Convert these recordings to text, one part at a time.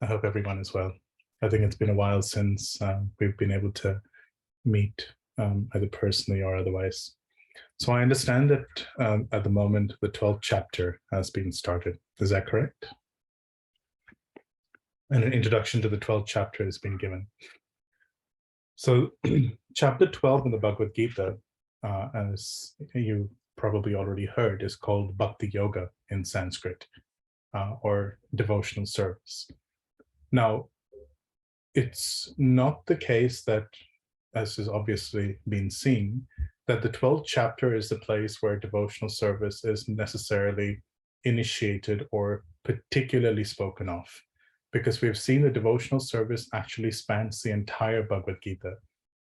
I hope everyone is well. I think it's been a while since we've been able to meet either personally or otherwise. So I understand that at the moment, the 12th chapter has been started. Is that correct? And an introduction to the 12th chapter has been given. So chapter 12 in the Bhagavad-gītā, as you probably already heard, is called Bhakti Yoga in Sanskrit, or devotional service. Now, it's not the case that, as has obviously been seen, that the 12th chapter is the place where devotional service is necessarily initiated or particularly spoken of, because we've seen the devotional service actually spans the entire Bhagavad-gītā,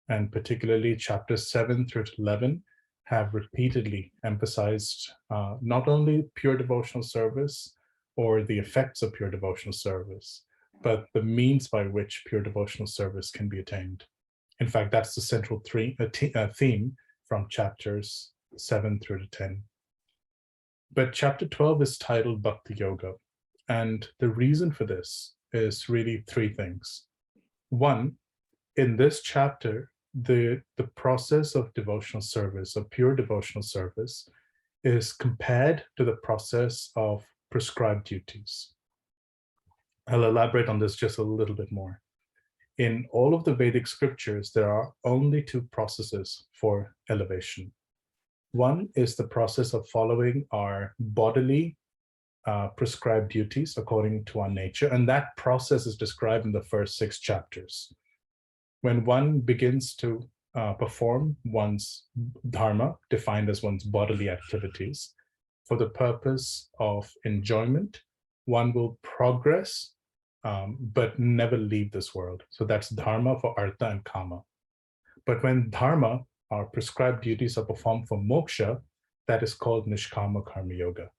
and particularly chapters 7 through 11 have repeatedly emphasized not only pure devotional service or the effects of pure devotional service, but the means by which pure devotional service can be attained. In fact, that's the central theme from chapters 7 through to 10. But chapter 12 is titled Bhakti Yoga. And the reason for this is really three things. One, in this chapter, the process of devotional service, of pure devotional service, is compared to the process of prescribed duties. I'll elaborate on this just a little bit more. In all of the Vedic scriptures, there are only two processes for elevation. One is the process of following our bodily prescribed duties according to our nature, and that process is described in the first 6 chapters. When one begins to perform one's dharma, defined as one's bodily activities, for the purpose of enjoyment, one will progress, but never leave this world. So that's dharma for arthā and kama. But when dharma, our prescribed duties, are performed for moksha, that is called nishkama karma yoga.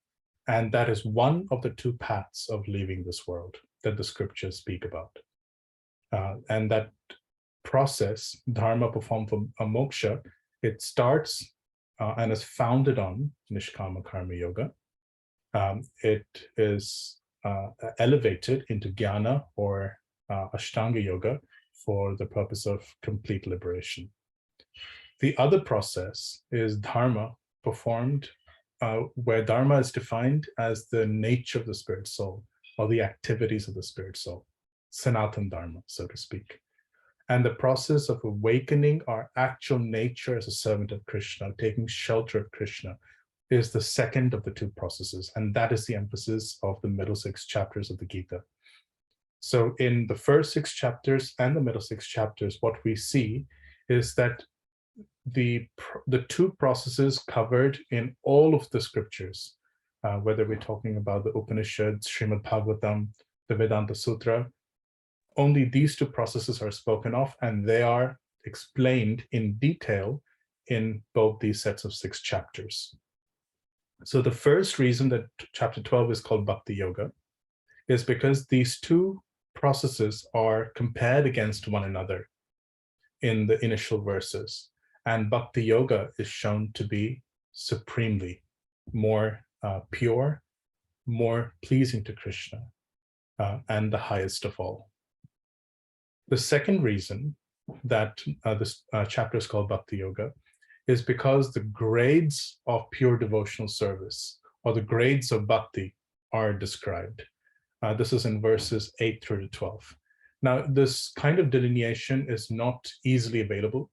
And that is one of the 2 paths of leaving this world that the scriptures speak about. And that process, dharma performed for moksha, it starts and is founded on nishkama karma yoga. It is elevated into jnana or ashtanga yoga for the purpose of complete liberation. The other process is dharma performed, where dharma is defined as the nature of the spirit soul, or the activities of the spirit soul, sanatana dharma, so to speak. And the process of awakening our actual nature as a servant of Krishna, taking shelter of Krishna, is the second of the 2 processes, and that is the emphasis of the middle 6 chapters of the Gita. So in the first 6 chapters and the middle 6 chapters, what we see is that the 2 processes covered in all of the scriptures, whether we're talking about the Upanishads, Srimad Bhagavatam, the Vedanta Sutra, only these 2 processes are spoken of, and they are explained in detail in both these sets of 6 chapters. So the first reason that chapter 12 is called Bhakti Yoga is because these 2 processes are compared against one another in the initial verses. And Bhakti Yoga is shown to be supremely more pure, more pleasing to Krishna, and the highest of all. The second reason that this chapter is called Bhakti Yoga is because the grades of pure devotional service, or the grades of bhakti, are described. This is in verses 8 through to 12. Now, this kind of delineation is not easily available.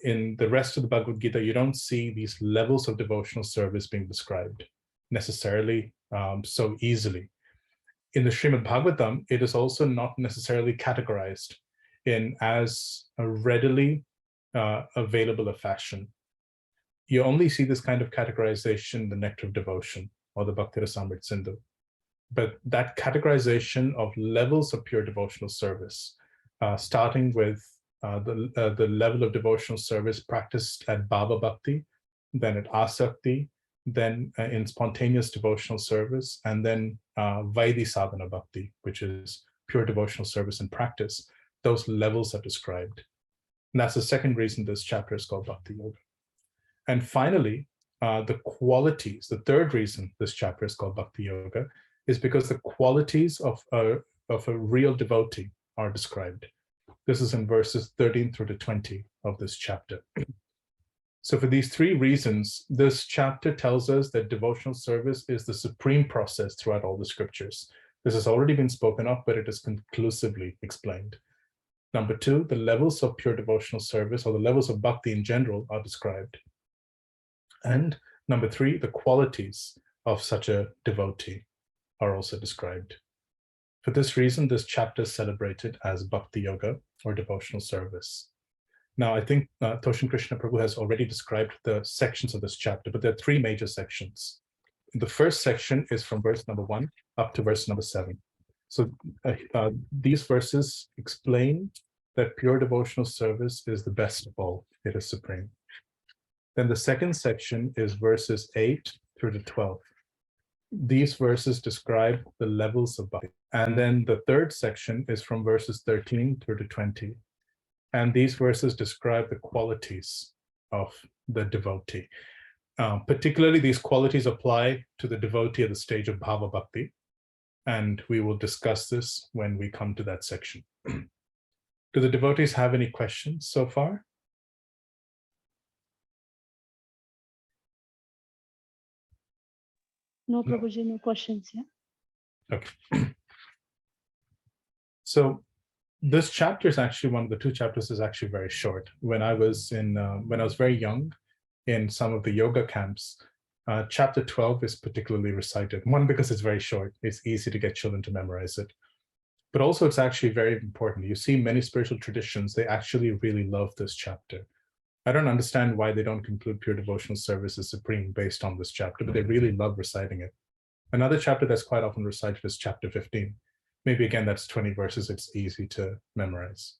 In the rest of the Bhagavad-gītā, you don't see these levels of devotional service being described necessarily so easily. In the Srimad Bhagavatam, it is also not necessarily categorized in as a readily available a fashion. You only see this kind of categorization in the Nectar of Devotion, or the Bhakti Rasamrita Sindhu. But that categorization of levels of pure devotional service, starting with the level of devotional service practiced at Bhava Bhakti, then at Asakti, then in spontaneous devotional service, and then Vaidhi Sadhana Bhakti, which is pure devotional service in practice. Those levels are described. And that's the second reason this chapter is called Bhakti Yoga. And finally, the qualities, the third reason this chapter is called Bhakti Yoga, is because the qualities of of a real devotee are described. This is in verses 13 through to 20 of this chapter. So for these three reasons, this chapter tells us that devotional service is the supreme process throughout all the scriptures. This has already been spoken of, but it is conclusively explained. Number two, the levels of pure devotional service, or the levels of bhakti in general, are described. And number three, the qualities of such a devotee are also described. For this reason, this chapter is celebrated as Bhakti Yoga, or devotional service. Now, I think Toshin Krishna Prabhu has already described the sections of this chapter, but there are three major sections. The first section is from verse number 1 up to verse number 7. So these verses explain that pure devotional service is the best of all. It is supreme. Then the second section is verses 8 through to 12. These verses describe the levels of bhakti. And then the third section is from verses 13 through to 20. And these verses describe the qualities of the devotee. Particularly, these qualities apply to the devotee at the stage of bhava bhakti. And we will discuss this when we come to that section. Do the devotees have any questions so far? No, Prabhuji, no questions. Yeah. Okay. So this chapter is actually one of the two chapters is actually very short. When I was very young, in some of the yoga camps, chapter 12 is particularly recited. One, because it's very short; it's easy to get children to memorize it. But also, it's actually very important. You see, many spiritual traditions, they actually really love this chapter. I don't understand why they don't conclude pure devotional service as supreme based on this chapter, but they really love reciting it. Another chapter that's quite often recited is chapter 15. Maybe again, that's 20 verses. It's easy to memorize.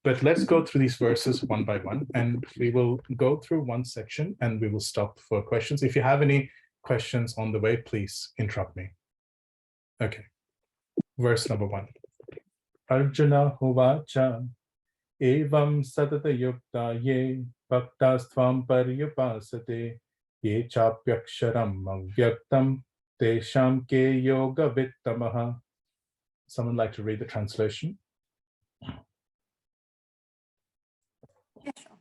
But let's go through these verses one by one, and we will go through one section and we will stop for questions. If you have any questions on the way, please interrupt me. Okay. Verse number 1. Arjuna hovacha evam satata yukta ye bhaktastvam paryupasate ye chapyaksharam avyaktam tesham ke yoga vittamaha. Someone like to read the translation? Yeah, sure.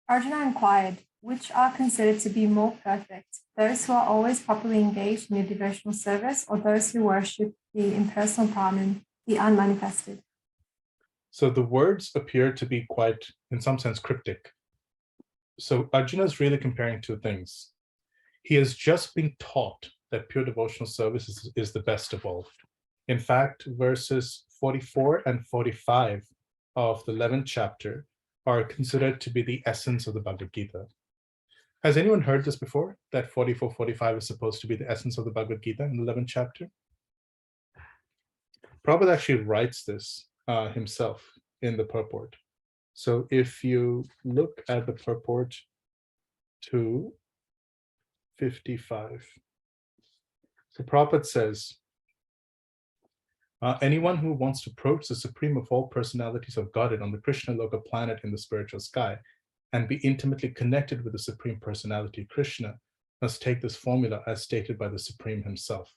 Arjuna inquired, which are considered to be more perfect, those who are always properly engaged in their devotional service, or those who worship the impersonal Brahman, the unmanifested? So the words appear to be quite, in some sense, cryptic. So Arjuna is really comparing two things. He has just been taught that pure devotional service is the best of all. In fact, verses 44 and 45 of the 11th chapter are considered to be the essence of the Bhagavad-gītā. Has anyone heard this before, that 44, 45 is supposed to be the essence of the Bhagavad-gītā in the 11th chapter? Prabhupada actually writes this himself in the purport. So if you look at the purport to 55, so Prabhupada says, anyone who wants to approach the supreme of all personalities of Godhead on the Krishna Loka planet in the spiritual sky and be intimately connected with the supreme personality Krishna must take this formula as stated by the Supreme himself.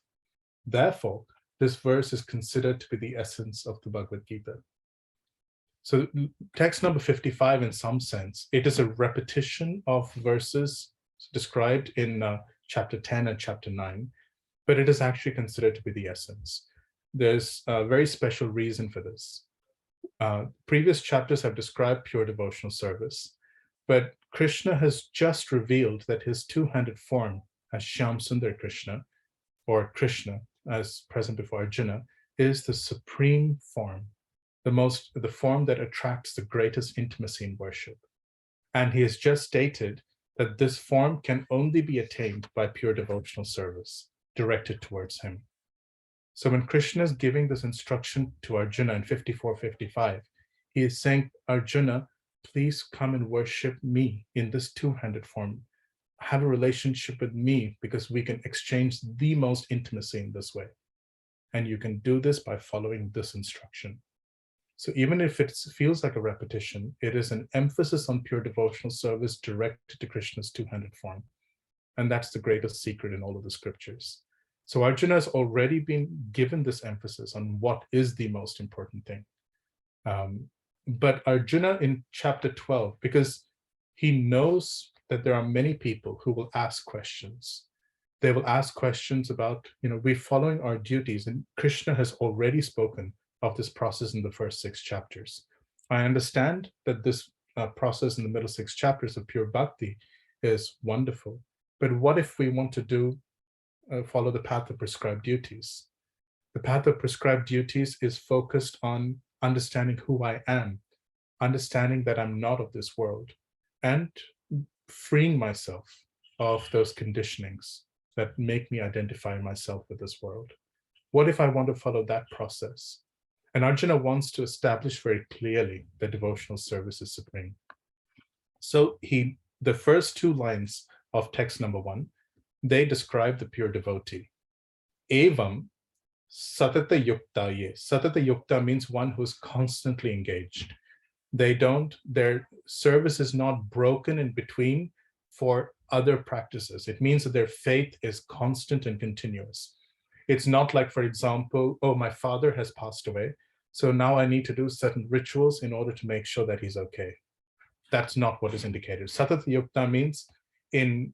Therefore, this verse is considered to be the essence of the Bhagavad-gītā. So text number 55, in some sense, it is a repetition of verses described in chapter 10 and chapter 9, but it is actually considered to be the essence. There's a very special reason for this. Previous chapters have described pure devotional service, but Krishna has just revealed that his two-handed form as Shyam Sundar Krishna, or Krishna as present before Arjuna, is the supreme form, the form that attracts the greatest intimacy in worship. And he has just stated that this form can only be attained by pure devotional service directed towards him. So when Krishna is giving this instruction to Arjuna in 54-55, he is saying, Arjuna, please come and worship me in this two-handed form. Have a relationship with me, because we can exchange the most intimacy in this way. And you can do this by following this instruction. So even if it feels like a repetition, it is an emphasis on pure devotional service directed to Krishna's two-handed form. And that's the greatest secret in all of the scriptures. So Arjuna has already been given this emphasis on what is the most important thing. But Arjuna in chapter 12, because he knows that there are many people who will ask questions. They will ask questions about, we're following our duties, and Krishna has already spoken of this process in the first 6 chapters. I understand that this process in the middle 6 chapters of pure bhakti is wonderful, but what if we want to follow the path of prescribed duties? The path of prescribed duties is focused on understanding who I am, understanding that I'm not of this world, and freeing myself of those conditionings that make me identify myself with this world. What if I want to follow that process? And Arjuna wants to establish very clearly that devotional service is supreme. So the first 2 lines of text number 1, they describe the pure devotee. Evam satata yuktaye. Satata yukta means one who is constantly engaged. Their service is not broken in between for other practices. It means that their faith is constant and continuous. It's not like, for example, oh, my father has passed away, so now I need to do certain rituals in order to make sure that he's okay. That's not what is indicated. Satata yukta means in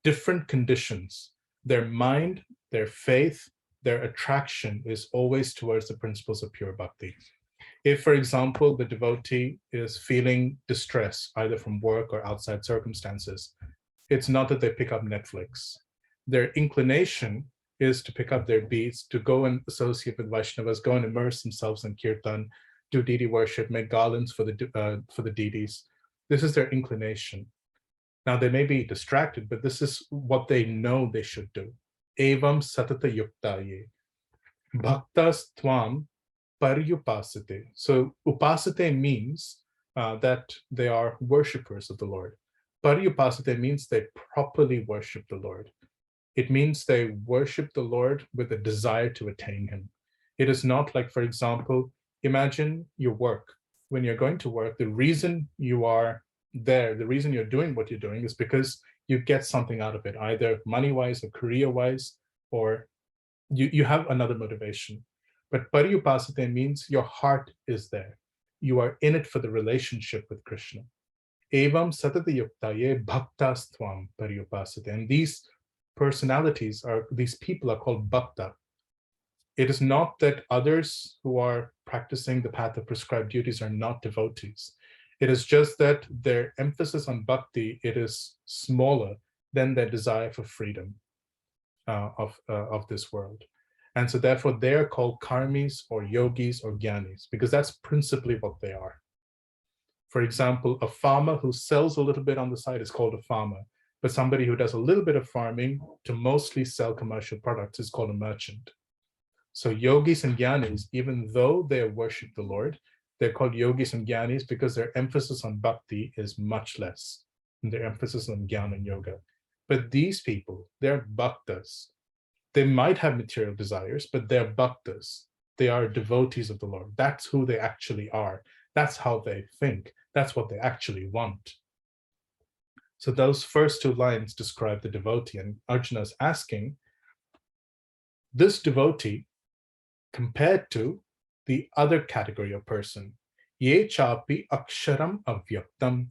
different conditions, their mind, their faith, their attraction is always towards the principles of pure bhakti. If, for example, the devotee is feeling distress, either from work or outside circumstances, it's not that they pick up Netflix. Their inclination is to pick up their beads, to go and associate with Vaishnavas, go and immerse themselves in kirtan, do deity worship, make garlands for the deities. This is their inclination. Now, they may be distracted, but this is what they know they should do. Evam satata yuktaye. Bhaktas tvam paryupasate. So upasate means that they are worshippers of the Lord. Paryupasate means they properly worship the Lord. It means they worship the Lord with a desire to attain him. It is not like, for example, imagine your work. When you're going to work, the reason you are there, the reason you're doing what you're doing is because you get something out of it, either money-wise or career-wise, or you have another motivation. But paryupasate means your heart is there. You are in it for the relationship with Krishna. Evam satata yuktaye bhaktas tvam paryupasate. And these people are called bhakta. It is not that others who are practicing the path of prescribed duties are not devotees. It is just that their emphasis on bhakti, it is smaller than their desire for freedom of this world. And so therefore they are called karmis or yogis or jnanis, because that's principally what they are. For example, a farmer who sells a little bit on the side is called a farmer, but somebody who does a little bit of farming to mostly sell commercial products is called a merchant. So yogis and jnanis, even though they worship the Lord, they're called yogis and jnanis because their emphasis on bhakti is much less than their emphasis on jnana and yoga. But these people, they're bhaktas. They might have material desires, but they're bhaktas. They are devotees of the Lord. That's who they actually are. That's how they think. That's what they actually want. So those first 2 lines describe the devotee, and Arjuna is asking, this devotee, compared to the other category of person, ye chapi aksharam avyaktam.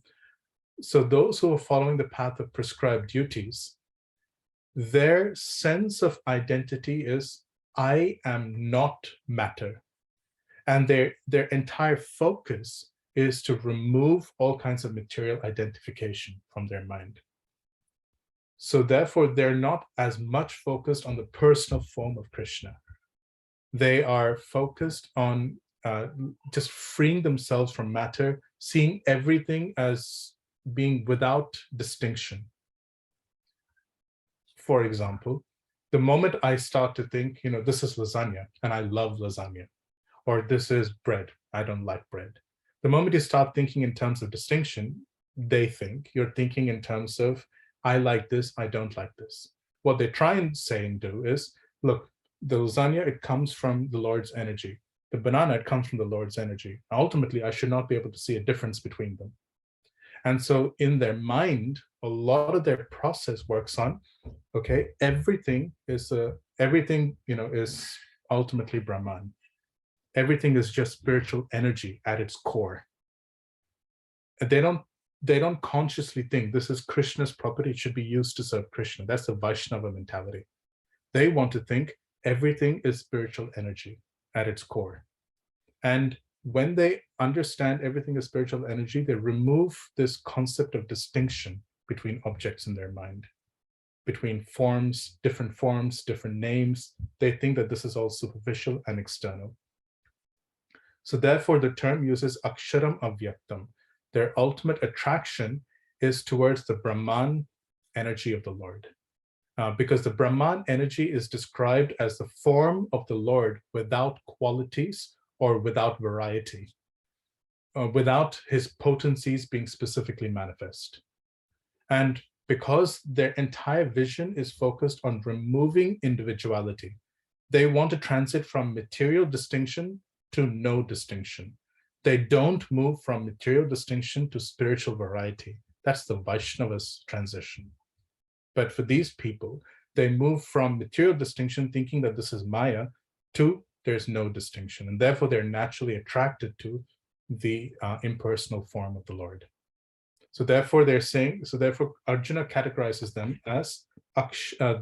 So those who are following the path of prescribed duties, their sense of identity is, I am not matter. And their entire focus is to remove all kinds of material identification from their mind. So therefore, they're not as much focused on the personal form of Krishna. They are focused on just freeing themselves from matter, seeing everything as being without distinction. For example, the moment I start to think, this is lasagna and I love lasagna, or this is bread, I don't like bread. The moment you start thinking in terms of distinction, they think you're thinking in terms of, I like this, I don't like this. What they try and say and do is, look, the lasagna, it comes from the Lord's energy. The banana, it comes from the Lord's energy. Ultimately, I should not be able to see a difference between them. And so in their mind, a lot of their process works on, okay, everything is everything, is ultimately Brahman. Everything is just spiritual energy at its core. And they don't consciously think this is Krishna's property, it should be used to serve Krishna. That's the Vaishnava mentality. They want to think everything is spiritual energy at its core. And when they understand everything is spiritual energy, they remove this concept of distinction between objects in their mind, between forms, different names. They think that this is all superficial and external. So therefore, the term uses aksharam avyaktam. Their ultimate attraction is towards the Brahman energy of the Lord. Because the Brahman energy is described as the form of the Lord without qualities or without variety, without his potencies being specifically manifest. And because their entire vision is focused on removing individuality, they want to transit from material distinction to no distinction. They don't move from material distinction to spiritual variety. That's the Vaishnava's transition. But for these people, they move from material distinction, thinking that this is Maya, to there's no distinction. And therefore, they're naturally attracted to the impersonal form of the Lord. So therefore, Arjuna categorizes them as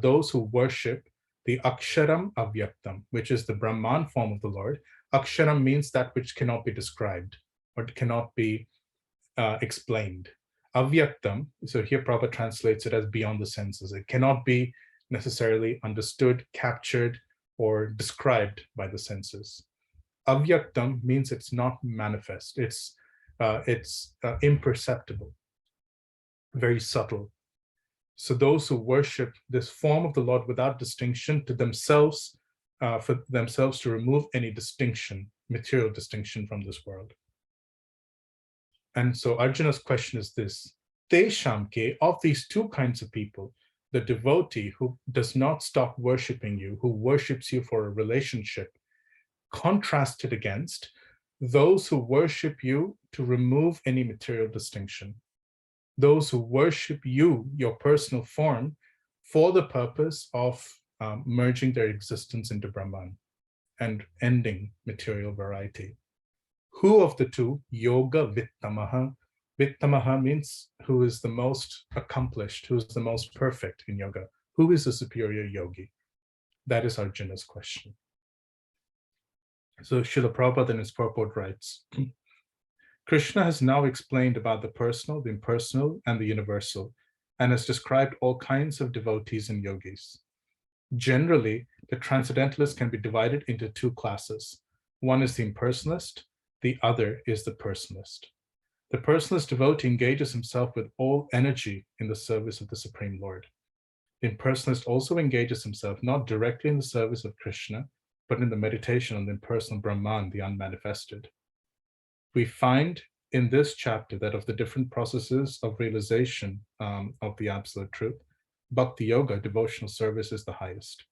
those who worship the aksharam avyaktam, which is the Brahman form of the Lord. Aksharam means that which cannot be described or cannot be explained. Avyaktam, so here Prabhupada translates it as beyond the senses. It cannot be necessarily understood, captured, or described by the senses. Avyaktam means it's not manifest. It's imperceptible, very subtle. So those who worship this form of the Lord without distinction to themselves, for themselves to remove any distinction, material distinction from this world. And so Arjuna's question is this: Tesham ke, of these two kinds of people, the devotee who does not stop worshiping you, who worships you for a relationship, contrasted against those who worship you to remove any material distinction. Those who worship you, your personal form, for the purpose of merging their existence into Brahman and ending material variety. Who of the two? Yoga vittamaha. Vittamaha means who is the most accomplished, who is the most perfect in yoga. Who is the superior yogi? That is Arjuna's question. So Srila Prabhupada in his purport writes, Krishna has now explained about the personal, the impersonal, and the universal, and has described all kinds of devotees and yogis. Generally, the transcendentalists can be divided into two classes. One is the impersonalist, the other is the personalist. The personalist devotee engages himself with all energy in the service of the Supreme Lord. The impersonalist also engages himself not directly in the service of Krishna, but in the meditation on the impersonal Brahman, the unmanifested. We find in this chapter that of the different processes of realization of the absolute truth, Bhakti Yoga, devotional service, is the highest.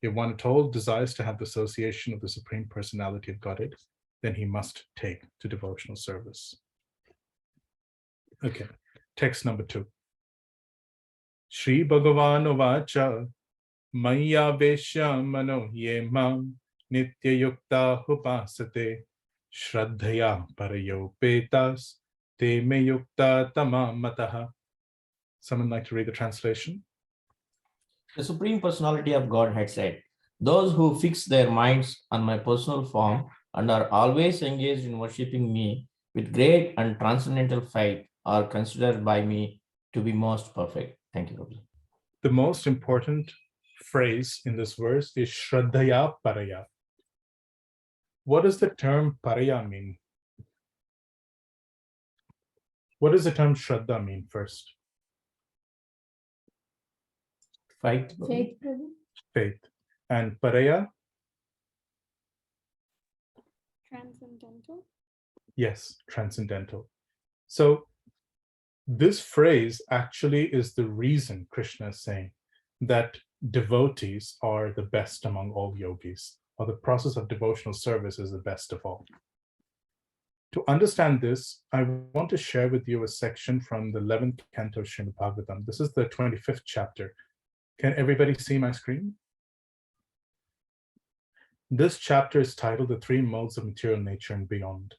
If one at all desires to have the association of the Supreme Personality of Godhead, then he must take to devotional service. Okay, text number 2. Shri Bhagavan Ovacha Maya Veshya Mano Yemam Nitya Yukta Upasate Shraddhaya Parayo Petas Te Me Yukta Tama Mataha. Someone like to read the translation? The Supreme Personality of God had said, those who fix their minds on my personal form and are always engaged in worshipping me with great and transcendental faith are considered by me to be most perfect. Thank you, Prabhu. The most important phrase in this verse is Shraddhaya Paraya. What does the term Paraya mean? What does the term Shraddha mean first? Faith. Faith, Prabhu. Faith. And Paraya? Transcendental. Yes, transcendental. So this phrase actually is the reason Krishna is saying that devotees are the best among all yogis, or the process of devotional service is the best of all. To understand this, I want to share with you a section from the 11th canto of Srimad Bhagavatam. This is the 25th chapter. Can everybody see my screen? This chapter is titled The Three Modes of Material Nature and Beyond.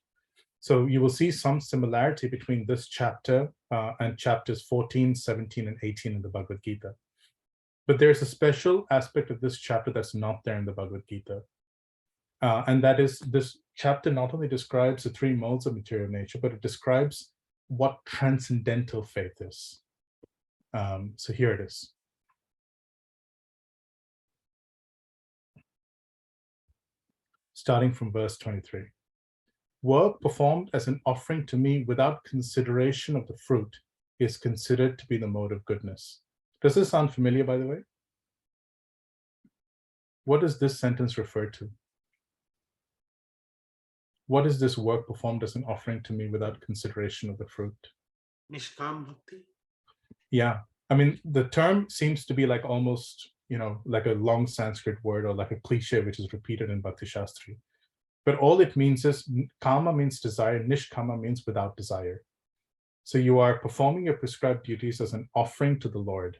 So you will see some similarity between this chapter and chapters 14, 17, and 18 in the Bhagavad-gītā. But there's a special aspect of this chapter that's not there in the Bhagavad-gītā. And that is, this chapter not only describes the three modes of material nature, but it describes what transcendental faith is. So here it is. Starting from verse 23. Work performed as an offering to me without consideration of the fruit is considered to be the mode of goodness. Does this sound familiar, by the way? What does this sentence refer to? What is this work performed as an offering to me without consideration of the fruit? Nishkam bhakti. Yeah, I mean, the term seems to be like almost, like a long Sanskrit word or like a cliche which is repeated in Bhakti-śāstrī. But all it means is, kama means desire, nishkama means without desire. So you are performing your prescribed duties as an offering to the Lord,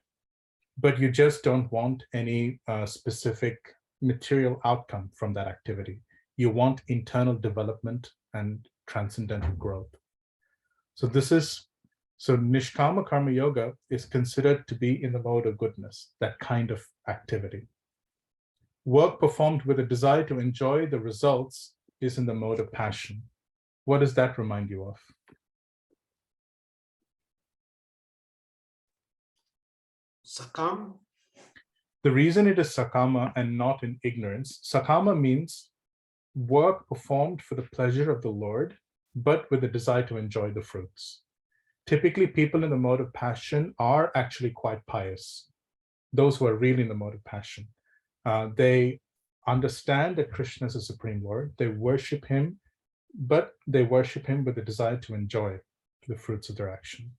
but you just don't want any specific material outcome from that activity. You want internal development and transcendental growth. So Nishkama Karma Yoga is considered to be in the mode of goodness, that kind of activity. Work performed with a desire to enjoy the results is in the mode of passion. What does that remind you of? Sakam. The reason it is sakama and not in ignorance, sakama means work performed for the pleasure of the Lord, but with a desire to enjoy the fruits. Typically, people in the mode of passion are actually quite pious. Those who are really in the mode of passion. They understand that Krishna is the Supreme Lord. They worship him, but they worship him with a desire to enjoy the fruits of their action.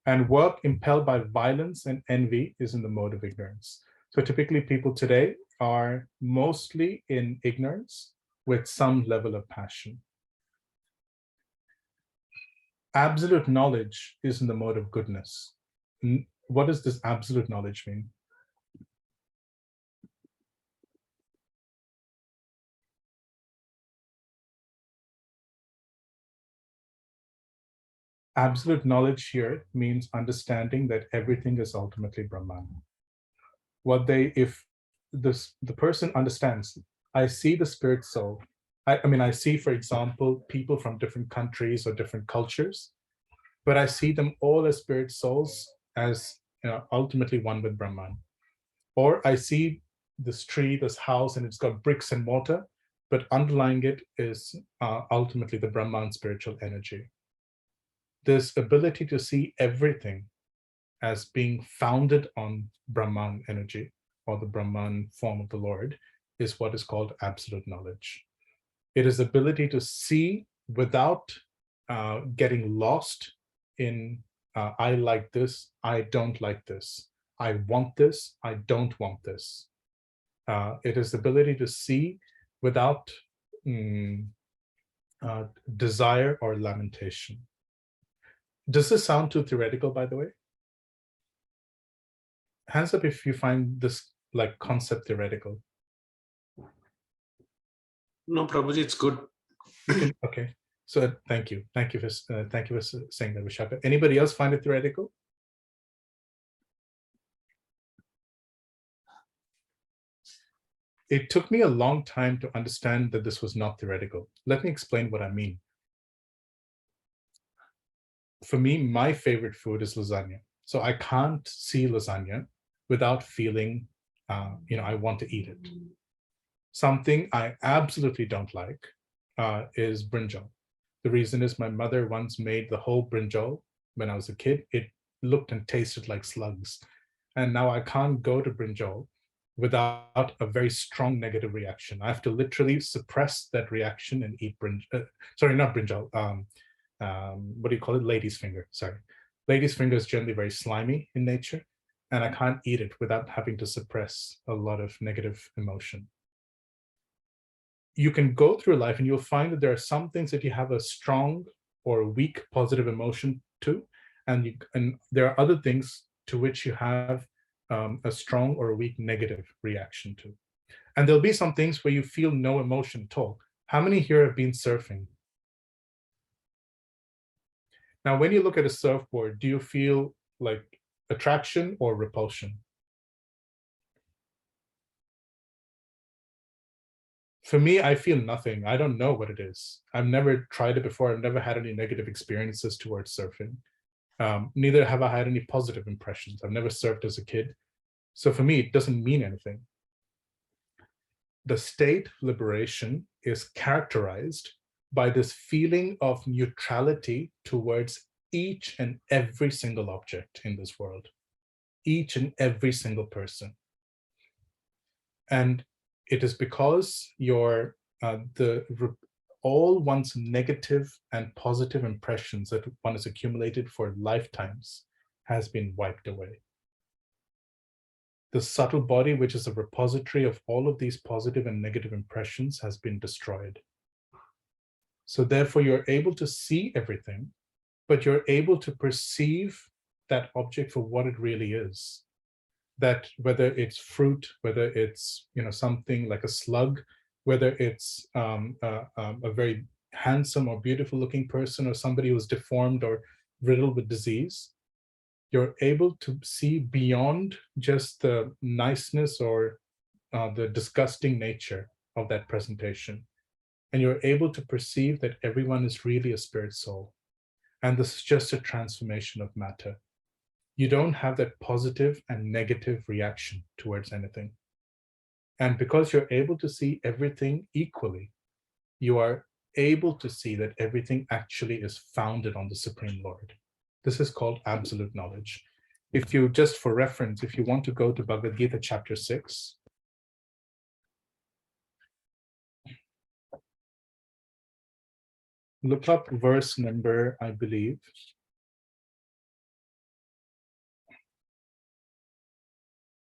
And work impelled by violence and envy is in the mode of ignorance. So typically people today are mostly in ignorance with some level of passion. Absolute knowledge is in the mode of goodness. What does this absolute knowledge mean? Absolute knowledge here means understanding that everything is ultimately Brahman. If the person understands, I see the spirit soul. I see, for example, people from different countries or different cultures, but I see them all as spirit souls, as ultimately one with Brahman. Or I see this tree, this house, and it's got bricks and mortar, but underlying it is ultimately the Brahman spiritual energy. This ability to see everything as being founded on Brahman energy or the Brahman form of the Lord is what is called absolute knowledge. It is ability to see without getting lost in I like this, I don't like this, I want this, I don't want this. It is the ability to see without desire or lamentation. Does this sound too theoretical, by the way? Hands up if you find this like concept theoretical. No, Prabhuji, it's good. Okay, so thank you for saying that, Vishaka. Anybody else find it theoretical? It took me a long time to understand that this was not theoretical. Let me explain what I mean. For me, my favorite food is lasagna. So I can't see lasagna without feeling, I want to eat it. Something I absolutely don't like is brinjal. The reason is my mother once made the whole brinjal when I was a kid. It looked and tasted like slugs. And now I can't go to brinjal without a very strong negative reaction. I have to literally suppress that reaction and eat brinjal. Sorry, not brinjal. What do you call it? Lady's finger, sorry. Lady's finger is generally very slimy in nature, and I can't eat it without having to suppress a lot of negative emotion. You can go through life and you'll find that there are some things that you have a strong or a weak positive emotion to, and there are other things to which you have a strong or a weak negative reaction to. And there'll be some things where you feel no emotion at all. How many here have been surfing? Now, when you look at a surfboard, do you feel like attraction or repulsion? For me, I feel nothing. I don't know what it is. I've never tried it before. I've never had any negative experiences towards surfing. Neither have I had any positive impressions. I've never surfed as a kid. So for me, it doesn't mean anything. The state liberation is characterized by this feeling of neutrality towards each and every single object in this world, each and every single person. And it is because all one's negative and positive impressions that one has accumulated for lifetimes has been wiped away. The subtle body, which is a repository of all of these positive and negative impressions, has been destroyed. So therefore, you're able to see everything, but you're able to perceive that object for what it really is. That whether it's fruit, whether it's something like a slug, whether it's a very handsome or beautiful looking person, or somebody who's deformed or riddled with disease, you're able to see beyond just the niceness or the disgusting nature of that presentation. And you're able to perceive that everyone is really a spirit soul. And this is just a transformation of matter. You don't have that positive and negative reaction towards anything. And because you're able to see everything equally, you are able to see that everything actually is founded on the Supreme Lord. This is called absolute knowledge. If you, just for reference, if you want to go to Bhagavad-gītā chapter 6, look up verse number, I believe,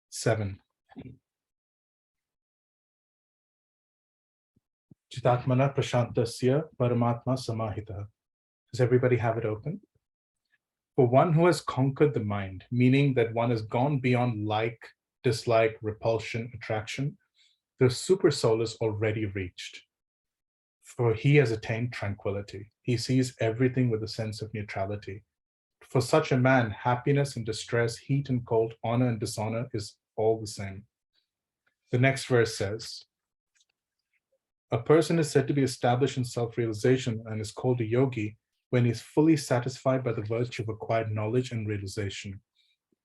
7. Chitātmana prashantasya paramatma samahita. Does everybody have it open? For one who has conquered the mind, meaning that one has gone beyond like, dislike, repulsion, attraction, the super soul is already reached. For he has attained tranquility. He sees everything with a sense of neutrality. For such a man, happiness and distress, heat and cold, honor and dishonor is all the same. The next verse says, a person is said to be established in self-realization and is called a yogi when he is fully satisfied by the virtue of acquired knowledge and realization.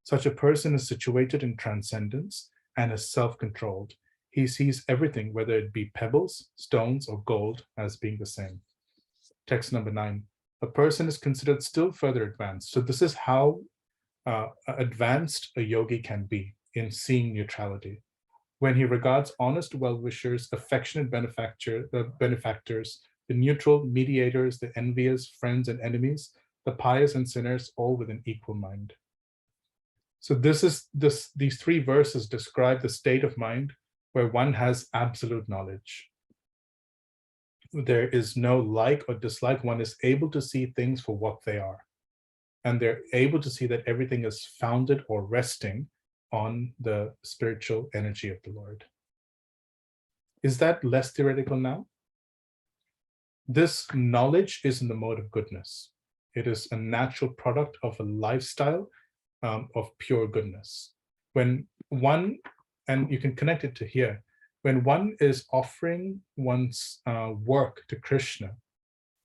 Such a person is situated in transcendence and is self-controlled. He sees everything, whether it be pebbles, stones, or gold, as being the same. Text number 9. A person is considered still further advanced. So this is how advanced a yogi can be in seeing neutrality. When he regards honest well-wishers, affectionate benefactors, the neutral mediators, the envious, friends and enemies, the pious and sinners, all with an equal mind. So these 3 verses describe the state of mind where one has absolute knowledge. There is no like or dislike. One is able to see things for what they are. And they're able to see that everything is founded or resting on the spiritual energy of the Lord. Is that less theoretical now? This knowledge is in the mode of goodness. It is a natural product of a lifestyle of pure goodness. When one, and you can connect it to here, when one is offering one's work to Krishna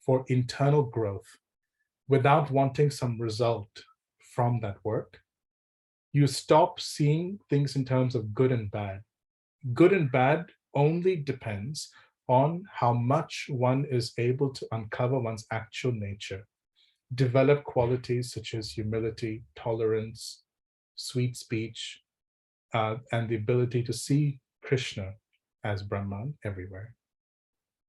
for internal growth without wanting some result from that work, you stop seeing things in terms of good and bad. Good and bad only depends on how much one is able to uncover one's actual nature, develop qualities such as humility, tolerance, sweet speech, and the ability to see Krishna as Brahman everywhere.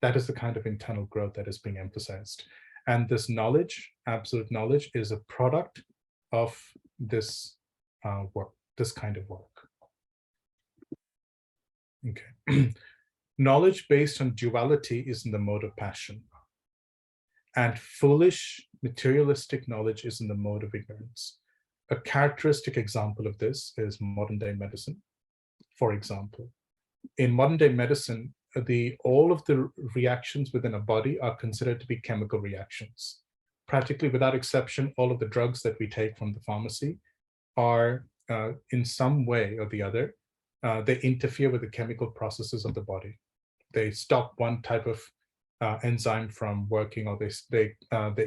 That is the kind of internal growth that is being emphasized. And this knowledge, absolute knowledge, is a product of this work, this kind of work. Okay. Knowledge based on duality is in the mode of passion. And foolish, materialistic knowledge is in the mode of ignorance. A characteristic example of this is modern day medicine, for example. in modern day medicine, all of the reactions within a body are considered to be chemical reactions. Practically without exception, all of the drugs that we take from the pharmacy are in some way or the other, they interfere with the chemical processes of the body. They stop one type of enzyme from working, or they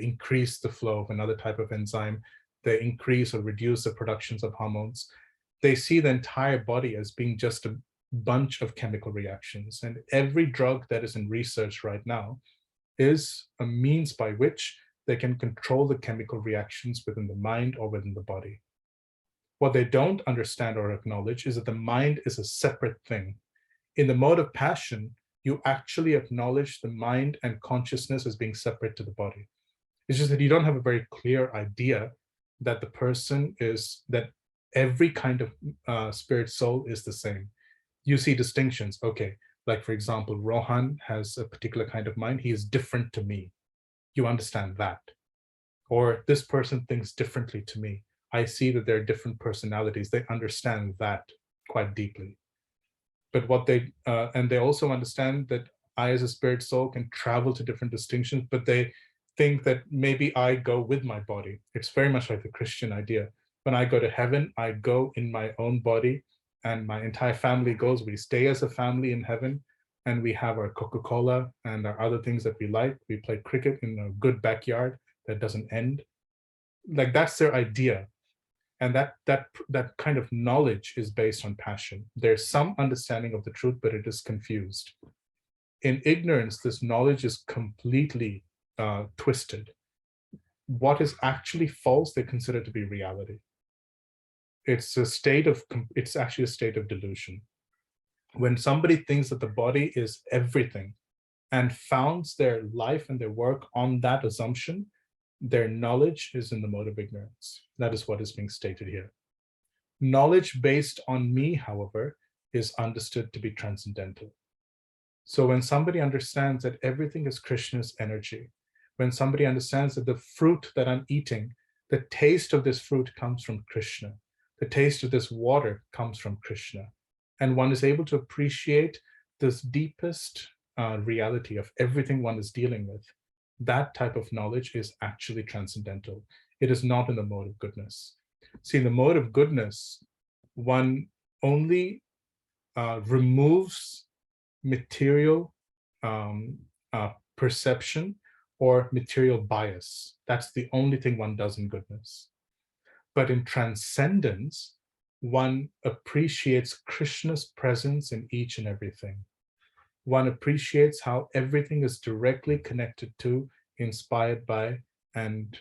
increase the flow of another type of enzyme. They increase or reduce the productions of hormones. They see the entire body as being just a bunch of chemical reactions. And every drug that is in research right now is a means by which they can control the chemical reactions within the mind or within the body. What they don't understand or acknowledge is that the mind is a separate thing. In the mode of passion, you actually acknowledge the mind and consciousness as being separate to the body. It's just that you don't have a very clear idea that the person is, that every kind of spirit soul is the same. You see distinctions. Okay, like for example, Rohan has a particular kind of mind. He is different to me. You understand that. Or this person thinks differently to me. I see that there are different personalities. They understand that quite deeply. But what and they also understand that I as a spirit soul can travel to different distinctions, but they think that maybe I go with my body. It's very much like the Christian idea. When I go to heaven, I go in my own body, and my entire family goes. We stay as a family in heaven, and we have our Coca-Cola and our other things that we like. We play cricket in a good backyard that doesn't end. Like, that's their idea. And that kind of knowledge is based on passion. There's some understanding of the truth, but it is confused. In ignorance, this knowledge is completely twisted. What is actually false, they consider to be reality. It's actually a state of delusion. When somebody thinks that the body is everything and founds their life and their work on that assumption, their knowledge is in the mode of ignorance. That is what is being stated here. Knowledge based on me, however, is understood to be transcendental. So when somebody understands that everything is Krishna's energy, when somebody understands that the fruit that I'm eating, the taste of this fruit comes from Krishna, the taste of this water comes from Krishna, and one is able to appreciate this deepest reality of everything one is dealing with, that type of knowledge is actually transcendental. It is not in the mode of goodness. See, in the mode of goodness, one only removes material perception or material bias. That's the only thing one does in goodness. But in transcendence, one appreciates Krishna's presence in each and everything. One appreciates how everything is directly connected to, inspired by, and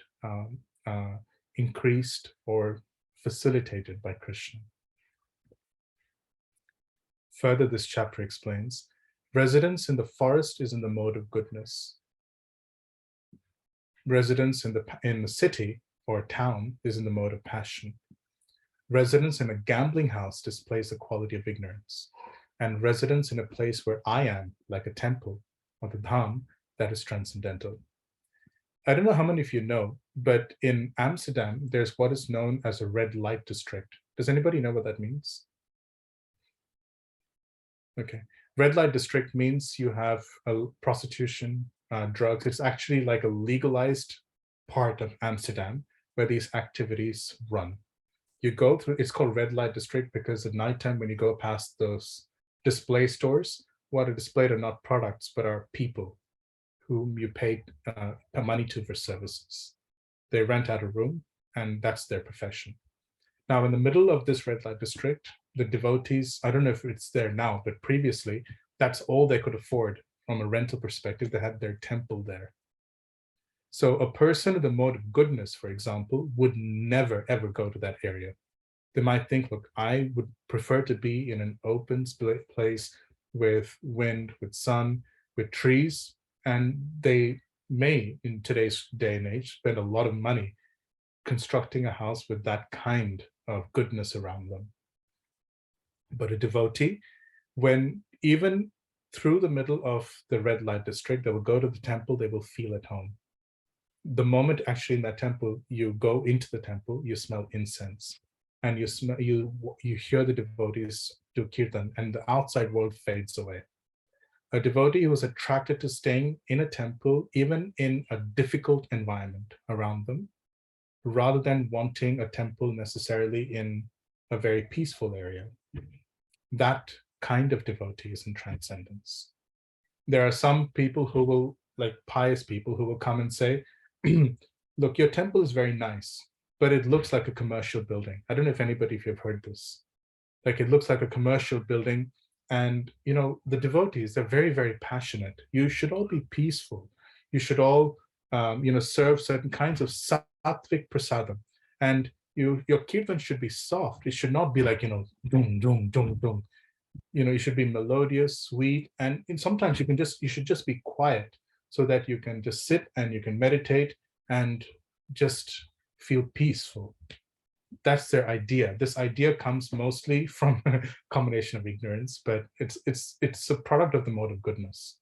increased or facilitated by Krishna. Further, this chapter explains, residence in the forest is in the mode of goodness. Residence in the city or town is in the mode of passion. Residence in a gambling house displays the quality of ignorance. And residence in a place where I am, like a temple or the dham, that is transcendental. I don't know how many of you know, but in Amsterdam, there's what is known as a red light district. Does anybody know what that means? Okay. Red light district means you have prostitution, drugs. It's actually like a legalized part of Amsterdam where these activities run. You go through, it's called red light district because at nighttime when you go past those display stores, what are displayed are not products, but are people whom you pay money to for services. They rent out a room, and that's their profession. Now, in the middle of this red light district, the devotees, I don't know if it's there now, but previously, that's all they could afford from a rental perspective. They had their temple there. So a person in the mode of goodness, for example, would never, ever go to that area. They might think, look, I would prefer to be in an open place with wind, with sun, with trees, and they may, in today's day and age, spend a lot of money constructing a house with that kind of goodness around them. But a devotee, when even through the middle of the red light district, they will go to the temple, they will feel at home. The moment actually in that temple, you go into the temple, you smell incense, and you hear the devotees do kirtan and the outside world fades away. A devotee who is attracted to staying in a temple, even in a difficult environment around them, rather than wanting a temple necessarily in a very peaceful area. That kind of devotee is in transcendence. There are some people who will, like pious people, who will come and say, look, your temple is very nice, but it looks like a commercial building. I don't know if anybody, if you've heard this. Like it looks like a commercial building. And, you know, the devotees, they're very, very passionate. You should all be peaceful. You should all, you know, serve certain kinds of sattvic prasadam. And your kirtan should be soft. It should not be like, you know, dum, dum, dum, dum. You know, you should be melodious, sweet, and sometimes you should just be quiet so that you can just sit and you can meditate and just feel peaceful. That's their idea. This idea comes mostly from a combination of ignorance, but it's a product of the mode of goodness.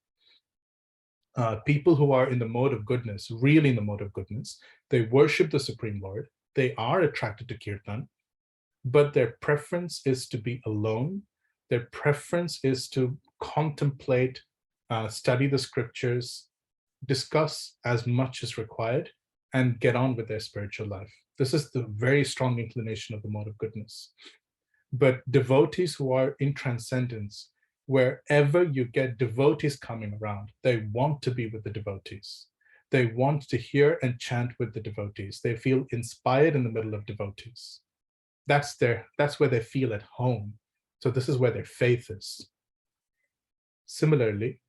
People who are in the mode of goodness, really in the mode of goodness, they worship the Supreme Lord. They are attracted to kirtan, but their preference is to be alone. Their preference is to contemplate, study the scriptures, discuss as much as required, and get on with their spiritual life. This is the very strong inclination of the mode of goodness. But devotees who are in transcendence, wherever you get devotees coming around, they want to be with the devotees. They want to hear and chant with the devotees. They feel inspired in the middle of devotees. That's where they feel at home. So this is where their faith is. Similarly,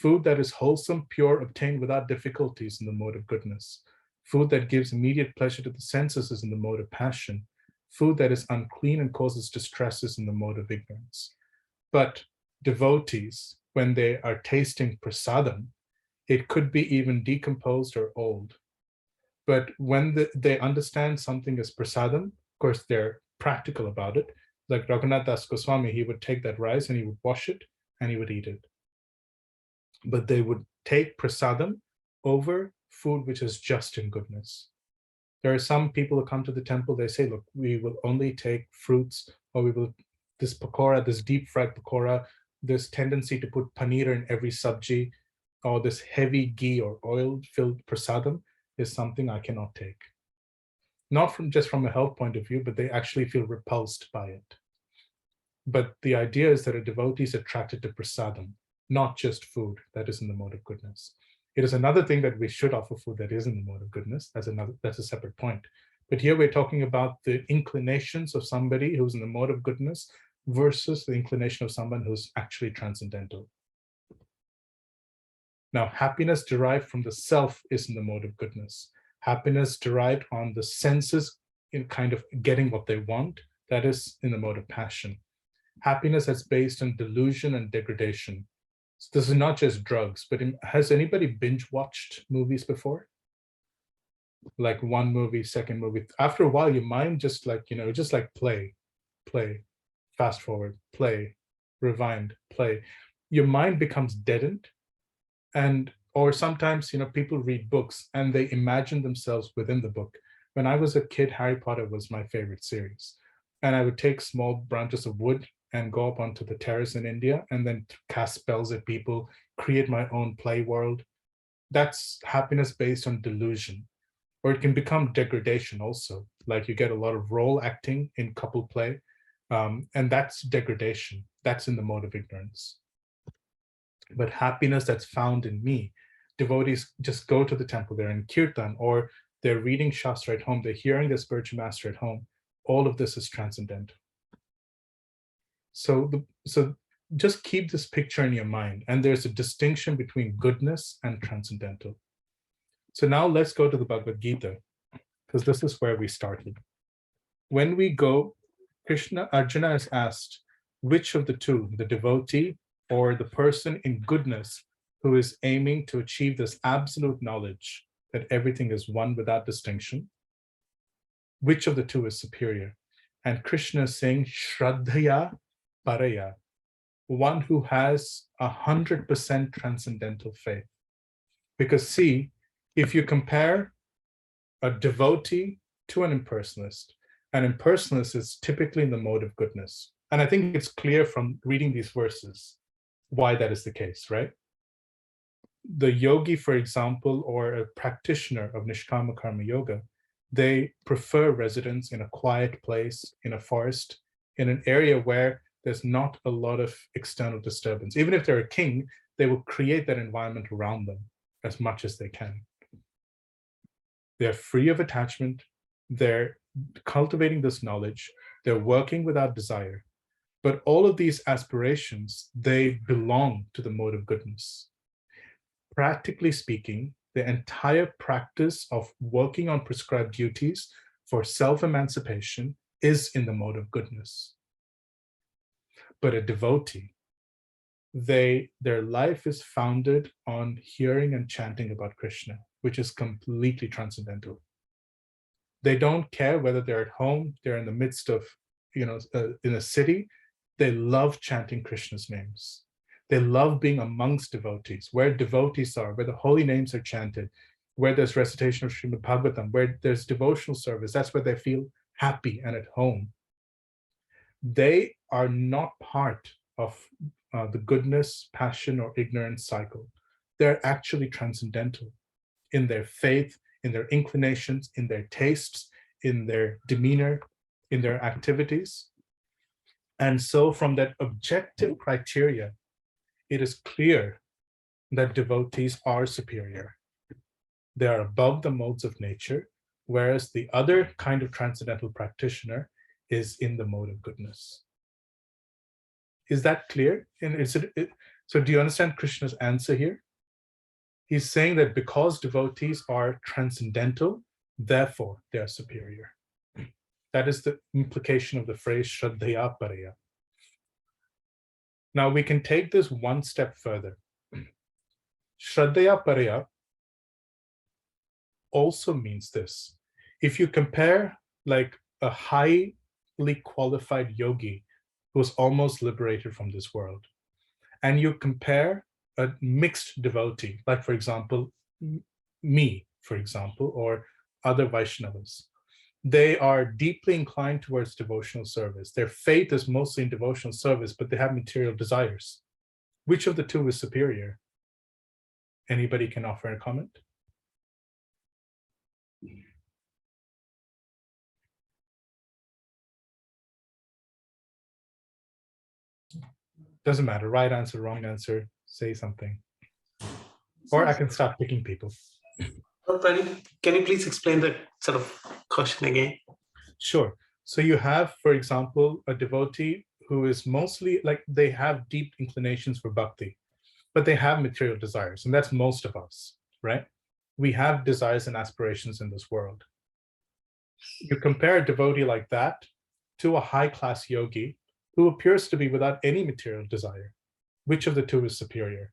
food that is wholesome, pure, obtained without difficulties in the mode of goodness. Food that gives immediate pleasure to the senses is in the mode of passion. Food that is unclean and causes distress is in the mode of ignorance. But devotees, when they are tasting prasadam, it could be even decomposed or old. But when they understand something as prasadam, of course, they're practical about it. Like Raghunath Das Goswami, he would take that rice and he would wash it and he would eat it. But they would take prasadam over food which is just in goodness. There are some people who come to the temple, they say, look, we will only take fruits, or we will, this pakora, this deep fried pakora, this tendency to put paneer in every sabji, or this heavy ghee or oil-filled prasadam is something I cannot take. Not just from a health point of view, but they actually feel repulsed by it. But the idea is that a devotee is attracted to prasadam, not just food that is in the mode of goodness. It is another thing that we should offer food that is in the mode of goodness. That's a separate point. But here we're talking about the inclinations of somebody who's in the mode of goodness versus the inclination of someone who's actually transcendental. Now, happiness derived from the self is in the mode of goodness. Happiness derived on the senses in kind of getting what they want, that is in the mode of passion. Happiness that's based on delusion and degradation. So this is not just drugs, but has anybody binge watched movies before? Like one movie, second movie. After a while, your mind just like, you know, just like play, fast forward, play, rewind, play. Your mind becomes deadened. Or sometimes, you know, people read books and they imagine themselves within the book. When I was a kid, Harry Potter was my favorite series. And I would take small branches of wood and go up onto the terrace in India and then cast spells at people, create my own play world. That's happiness based on delusion. Or it can become degradation also. Like you get a lot of role acting in couple play. And that's degradation. That's in the mode of ignorance. But happiness that's found in me, devotees just go to the temple, they're in kirtan, or they're reading shastra at home, they're hearing their spiritual master at home. All of this is transcendental. So just keep this picture in your mind, and there's a distinction between goodness and transcendental. So now let's go to the Bhagavad-gītā, because this is where we started. When we go, Arjuna is asked, which of the two, the devotee or the person in goodness who is aiming to achieve this absolute knowledge that everything is one without distinction, which of the two is superior? And Krishna is saying, Shraddhaya parā, one who has 100% transcendental faith. Because see, if you compare a devotee to an impersonalist is typically in the mode of goodness. And I think it's clear from reading these verses why that is the case, right? The yogi, for example, or a practitioner of Nishkama Karma Yoga, they prefer residence in a quiet place, in a forest, in an area where there's not a lot of external disturbance. Even if they're a king, they will create that environment around them as much as they can. They're free of attachment. They're cultivating this knowledge. They're working without desire. But all of these aspirations, they belong to the mode of goodness. Practically speaking, the entire practice of working on prescribed duties for self-emancipation is in the mode of goodness. But a devotee, their life is founded on hearing and chanting about Krishna, which is completely transcendental. They don't care whether they're at home, they're in the midst of, in a city. They love chanting Krishna's names. They love being amongst devotees, where devotees are, where the holy names are chanted, where there's recitation of Srimad Bhagavatam, where there's devotional service. That's where they feel happy and at home. They are not part of the goodness, passion, or ignorance cycle. They're actually transcendental in their faith, in their inclinations, in their tastes, in their demeanor, in their activities. And so from that objective criteria, it is clear that devotees are superior. They are above the modes of nature, whereas the other kind of transcendental practitioner is in the mode of goodness. Is that clear? And so do you understand Krishna's answer here? He's saying that because devotees are transcendental, therefore they are superior. That is the implication of the phrase Shraddhaya Parā. Now we can take this one step further. Shraddhaya Parā also means this. If you compare like a highly qualified yogi who's almost liberated from this world, and you compare a mixed devotee, like for example, me, for example, or other Vaishnavas, they are deeply inclined towards devotional service. Their faith is mostly in devotional service, but they have material desires. Which of the two is superior? Anybody can offer a comment? Doesn't matter, right answer, wrong answer, say something. Or I can start picking people. Can you please explain the sort of question again? Sure. So you have, for example, a devotee who is mostly like they have deep inclinations for bhakti, but they have material desires, and that's most of us, right? We have desires and aspirations in this world. You compare a devotee like that to a high-class yogi who appears to be without any material desire. Which of the two is superior,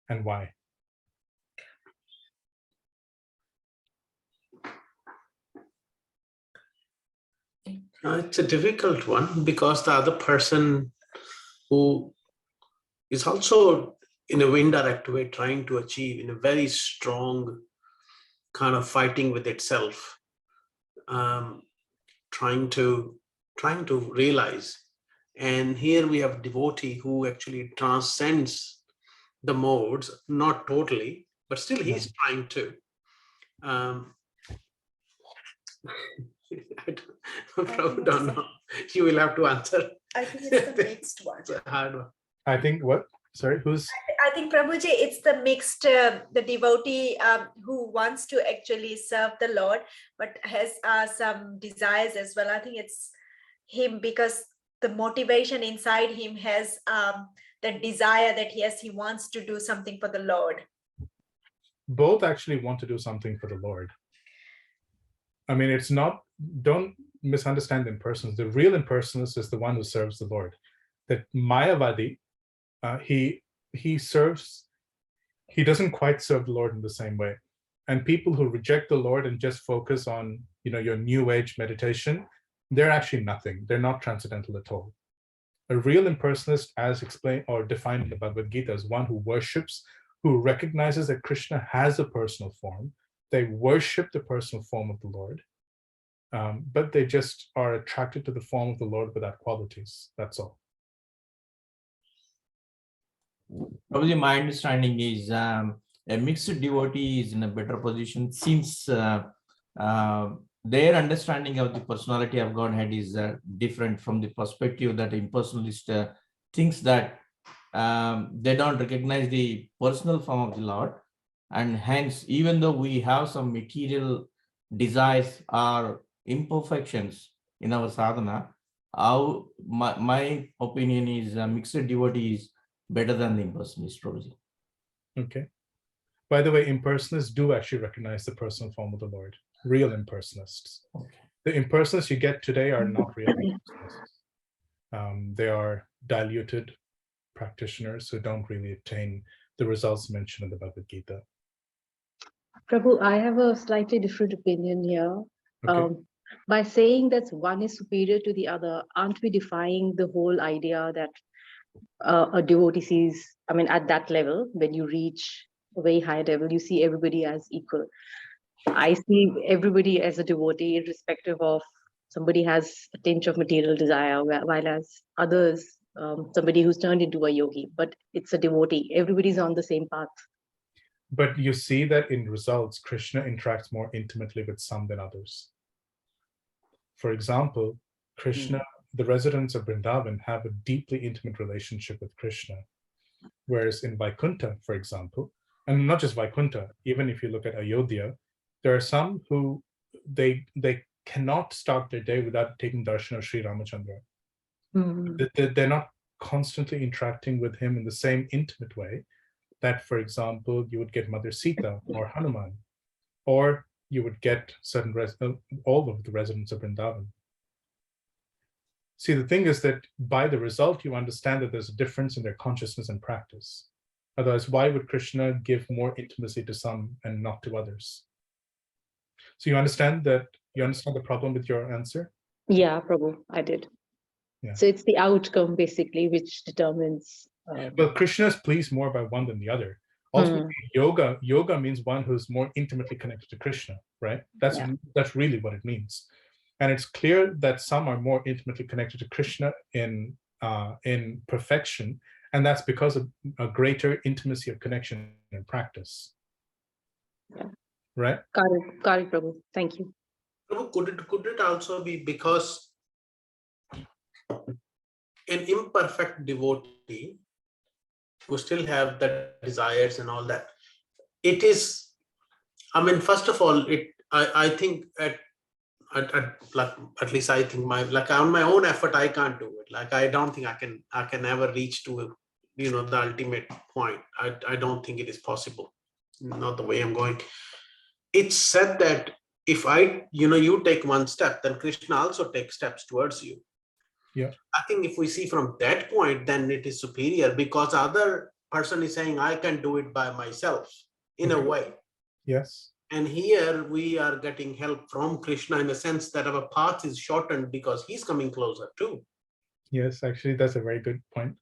and why? It's a difficult one because the other person who is also in a indirect way trying to achieve in a very strong kind of fighting with itself, trying to realize. And here we have devotee who actually transcends the modes, not totally, but still he's trying to. Prabhu, don't know. You will have to answer. I think it's the mixed one. It's a hard one. I think what? Sorry, who's? I think Prabhuji, it's the mixed, the devotee who wants to actually serve the Lord, but has some desires as well. I think it's him because the motivation inside him has the desire that yes, he wants to do something for the Lord. Both actually want to do something for the Lord. I mean, it's not, don't misunderstand the impersonalist. The real impersonalist is the one who serves the Lord. That Mayavadi, he serves, he doesn't quite serve the Lord in the same way. And people who reject the Lord and just focus on, your new age meditation, they're actually nothing. They're not transcendental at all. A real impersonalist, as explained or defined in the Bhagavad-gītā, is one who worships, who recognizes that Krishna has a personal form. They worship the personal form of the Lord. but they just are attracted to the form of the Lord without qualities. That's all. Probably my understanding is a mixed devotee is in a better position since their understanding of the personality of Godhead is different from the perspective that impersonalist thinks that they don't recognize the personal form of the Lord. And hence, even though we have some material desires or imperfections in our sadhana, my opinion is mixed devotee is better than the impersonalist, Prabhuji. Okay. By the way, impersonalists do actually recognize the personal form of the Lord, real impersonalists. Okay. The impersonalists you get today are not real impersonalists. They are diluted practitioners who don't really attain the results mentioned in the Bhagavad-gītā. Prabhu, I have a slightly different opinion here. Okay. By saying that one is superior to the other, aren't we defying the whole idea that a devotee sees, I mean, at that level, when you reach a very high level, you see everybody as equal. I see everybody as a devotee, irrespective of somebody has a tinge of material desire, while as others, somebody who's turned into a yogi, but it's a devotee. Everybody's on the same path. But you see that in results, Krishna interacts more intimately with some than others. For example, Krishna, the residents of Vrindavan have a deeply intimate relationship with Krishna. Whereas in Vaikuntha, for example, and not just Vaikuntha, even if you look at Ayodhya, there are some who they cannot start their day without taking darshan of Sri Ramachandra. They're not constantly interacting with him in the same intimate way that, for example, you would get Mother Sita or Hanuman, or you would get certain all of the residents of Vrindavan. See, the thing is that by the result, you understand that there's a difference in their consciousness and practice. Otherwise, why would Krishna give more intimacy to some and not to others? So you understand that, you understand the problem with your answer? Yeah, Prabhu, I did. Yeah. So it's the outcome basically which determines. Well, Krishna is pleased more by one than the other. Also, yoga means one who's more intimately connected to Krishna, right? That's really what it means. And it's clear that some are more intimately connected to Krishna in perfection, and that's because of a greater intimacy of connection and practice. Yeah. Right? Got it, Prabhu. Thank you. Could it also be because an imperfect devotee who still have the desires and all that, it is, I mean, first of all, I think at least I think on my own effort, I can't do it. Like, I don't think I can ever reach to, the ultimate point. I don't think it is possible. Not the way I'm going. It's said that if you take one step, then Krishna also takes steps towards you. Yeah. I think if we see from that point, then it is superior, because the other person is saying, I can do it by myself in a way. Yes. And here we are getting help from Krishna in the sense that our path is shortened because he's coming closer too. Yes, actually, that's a very good point.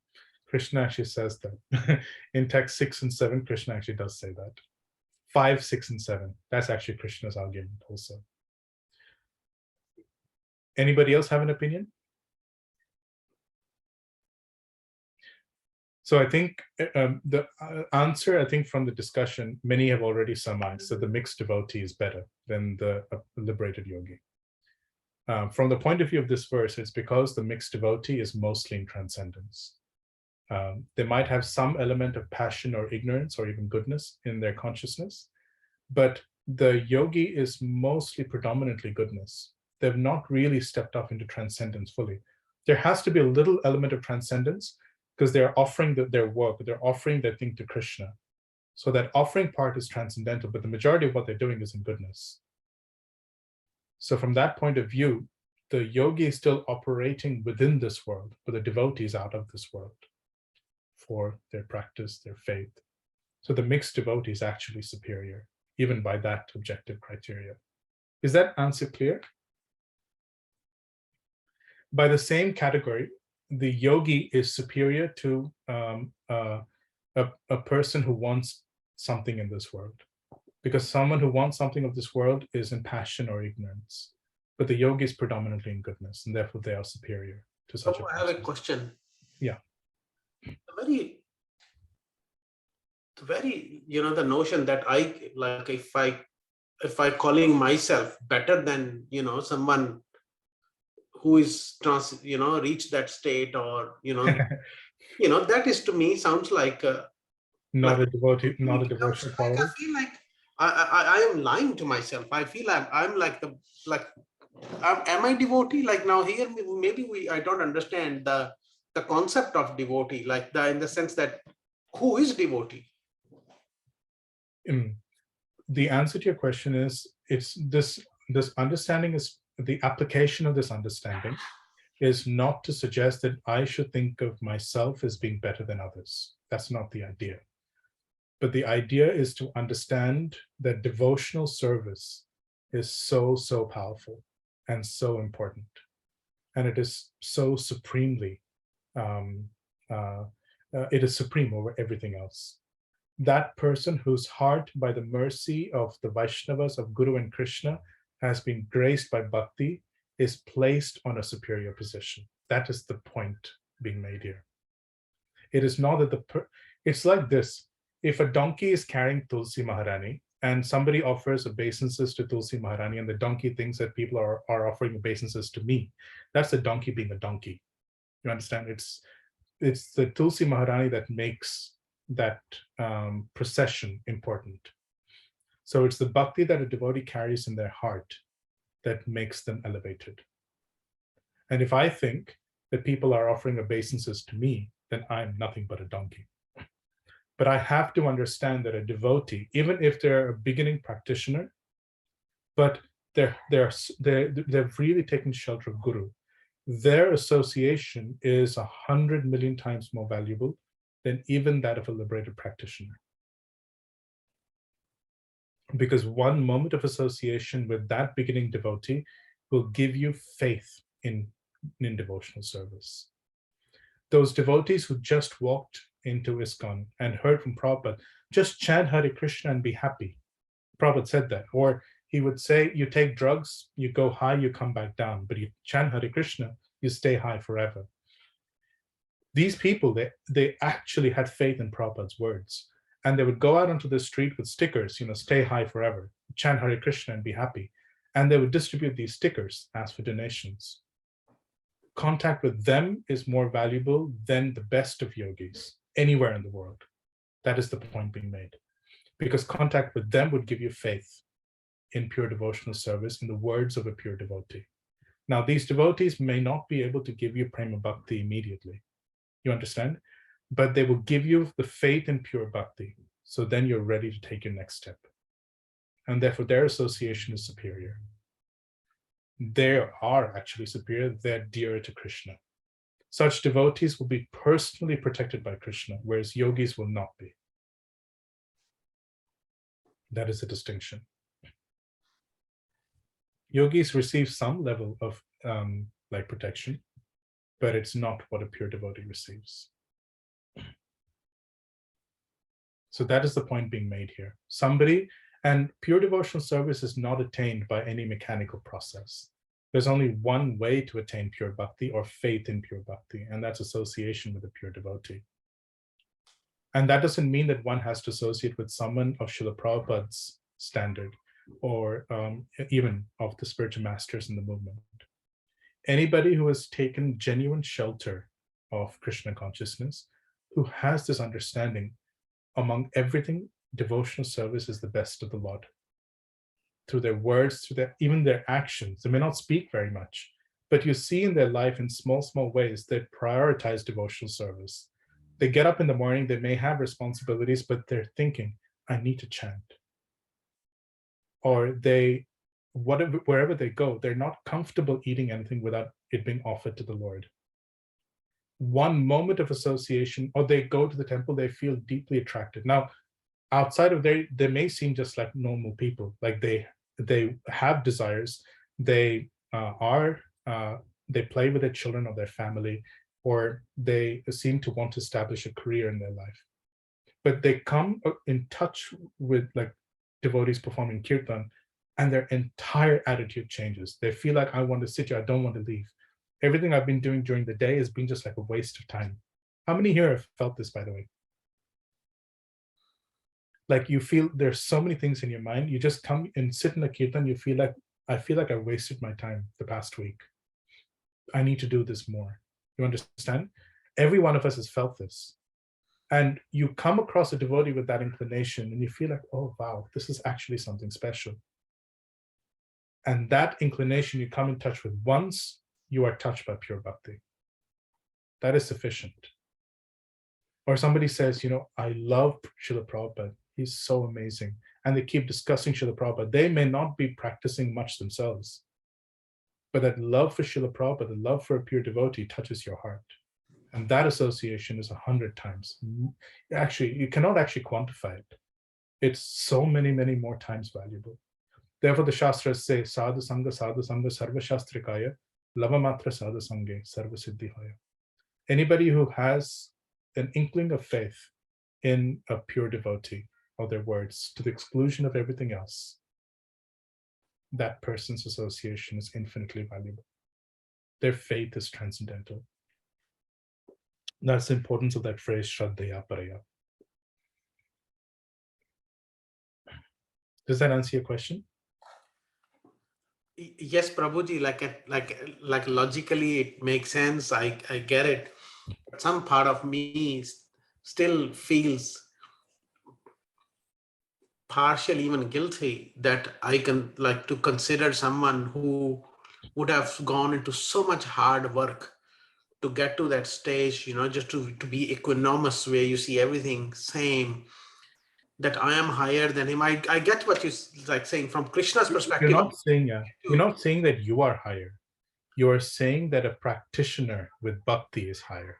Krishna actually says that. In text 6 and 7, Krishna actually does say that. 5, 6, and 7. That's actually Krishna's argument also. Anybody else have an opinion? So I think the answer, I think from the discussion, many have already surmised that the mixed devotee is better than the liberated yogi. From the point of view of this verse, it's because the mixed devotee is mostly in transcendence. They might have some element of passion or ignorance or even goodness in their consciousness, but the yogi is mostly predominantly goodness. They've not really stepped up into transcendence fully. There has to be a little element of transcendence because they're offering their work, they're offering their thing to Krishna. So that offering part is transcendental, but the majority of what they're doing is in goodness. So from that point of view, the yogi is still operating within this world, but the devotee is out of this world for their practice, their faith. So the mixed devotee is actually superior, even by that objective criteria. Is that answer clear? By the same category, the yogi is superior to a person who wants something in this world, because someone who wants something of this world is in passion or ignorance. but the yogi is predominantly in goodness, and therefore they are superior to such So a I have a person. question. Yeah. The very, the notion that I like, if I calling myself better than, someone who is reached that state, or, that is, to me, sounds like Not like a devotee, not a it becomes devotional like, I quality. feel like I am lying to myself. I feel I'm like am I devotee? Like now here, maybe I don't understand the concept of devotee, like in the sense that who is devotee? The answer to your question is, it's this understanding is, the application of this understanding is not to suggest that I should think of myself as being better than others. That's not the idea. But the idea is to understand that devotional service is so powerful and so important. And it is so supremely, it is supreme over everything else. That person whose heart, by the mercy of the Vaishnavas, of Guru and Krishna, has been graced by bhakti, is placed on a superior position. That is the point being made here. It is not that it's like this. If a donkey is carrying Tulsi Maharani and somebody offers obeisances to Tulsi Maharani, and the donkey thinks that people are offering obeisances to me, that's the donkey being a donkey. You understand? It's the Tulsi Maharani that makes that procession important. So it's the bhakti that a devotee carries in their heart that makes them elevated. And if I think that people are offering obeisances to me, then I'm nothing but a donkey. But I have to understand that a devotee, even if they're a beginning practitioner, but they've really taken shelter of Guru, their association is 100 million times more valuable than even that of a liberated practitioner. Because one moment of association with that beginning devotee will give you faith in devotional service. Those devotees who just walked into ISKCON and heard from Prabhupada, just chant Hare Krishna and be happy. Prabhupada said that. Or he would say, you take drugs, you go high, you come back down. But you chant Hare Krishna, you stay high forever. These people, they actually had faith in Prabhupada's words. And they would go out onto the street with stickers, stay high forever, chant Hare Krishna and be happy. And they would distribute these stickers, ask for donations. Contact with them is more valuable than the best of yogis anywhere in the world. That is the point being made. Because contact with them would give you faith in pure devotional service, in the words of a pure devotee. Now, these devotees may not be able to give you prema bhakti immediately. You understand? But they will give you the faith in pure bhakti. So then you're ready to take your next step. And therefore their association is superior. They are actually superior. They're dearer to Krishna. Such devotees will be personally protected by Krishna, whereas yogis will not be. That is a distinction. Yogis receive some level of protection, but it's not what a pure devotee receives. So that is the point being made here. And pure devotional service is not attained by any mechanical process. There's only one way to attain pure bhakti or faith in pure bhakti, and that's association with a pure devotee. And that doesn't mean that one has to associate with someone of Srila Prabhupada's standard, or even of the spiritual masters in the movement. Anybody who has taken genuine shelter of Krishna consciousness, who has this understanding, among everything, devotional service is the best of the lot. Through their words, through even their actions. They may not speak very much, but you see in their life in small ways, they prioritize devotional service. They get up in the morning, they may have responsibilities, but they're thinking, I need to chant. Or wherever they go, they're not comfortable eating anything without it being offered to the Lord. One moment of association, or they go to the temple, they feel deeply attracted. Now, outside of they may seem just like normal people, like they have desires, they play with their children or their family, or they seem to want to establish a career in their life. But they come in touch with devotees performing kirtan, and their entire attitude changes. They feel like, I want to sit here, I don't want to leave. Everything I've been doing during the day has been just like a waste of time. How many here have felt this, by the way? Like you feel there's so many things in your mind. You just come and sit in a kirtan, you feel like, I feel like I wasted my time the past week. I need to do this more. You understand? Every one of us has felt this. And you come across a devotee with that inclination and you feel like, oh, wow, this is actually something special. And that inclination you come in touch with once, you are touched by pure bhakti. That is sufficient. Or somebody says, you know, I love Srila Prabhupada. He's so amazing. And they keep discussing Srila Prabhupada. They may not be practicing much themselves, but that love for Srila Prabhupada, the love for a pure devotee touches your heart. And that association is 100 times. Actually, you cannot actually quantify it. It's so many, many more times valuable. Therefore, the Shastras say, sadhu sangha, sarva shastrikaya, lava matra sadhu sange, sarva siddhihaya. Anybody who has an inkling of faith in a pure devotee, or their words, to the exclusion of everything else, that person's association is infinitely valuable. Their faith is transcendental. That's the importance of that phrase, Shraddhaya Paraya. Does that answer your question? Yes, Prabhuji, like logically it makes sense. I get it. But some part of me still feels partially even guilty that I can like to consider someone who would have gone into so much hard work to get to that stage, you know, just to be equanimous, where you see everything same, that I am higher than him. I get what you're like saying from Krishna's perspective. You're not saying that you are higher. You are saying that a practitioner with bhakti is higher.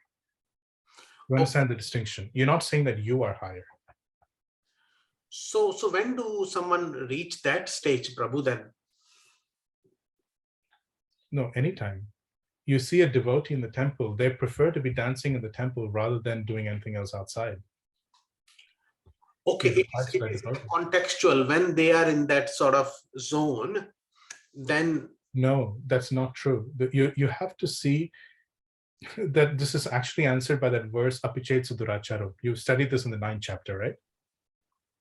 You understand the distinction? You're not saying that you are higher. So when do someone reach that stage, Prabhu, then? No, anytime. You see a devotee in the temple, they prefer to be dancing in the temple rather than doing anything else outside. Okay, it is contextual. When they are in that sort of zone, then... No, that's not true. You have to see that this is actually answered by that verse, apichet suduracharo. You studied this in the 9th chapter, right?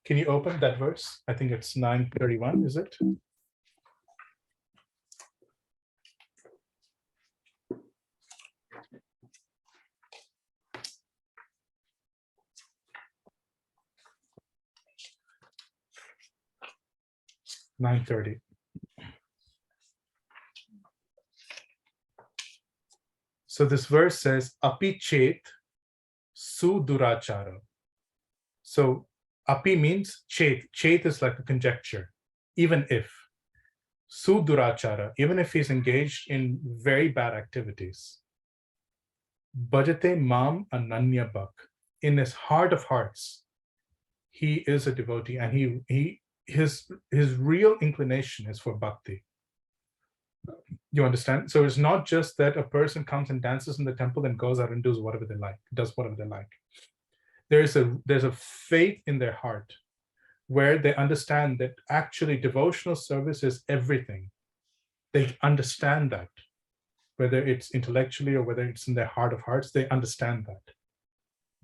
Can you open that verse? I think it's 9:31, is it? $9:30. So this verse says, api chet sudurachara. So api means chet. Chet is like a conjecture. Even if. Sudurachara, even if he's engaged in very bad activities. Bhajate mam ananya bhak. In his heart of hearts, he is a devotee, and his real inclination is for bhakti. You understand? So it's not just that a person comes and dances in the temple and goes out and does whatever they like. There's a faith in their heart where they understand that actually devotional service is everything. They understand that, whether it's intellectually or whether it's in their heart of hearts, they understand that.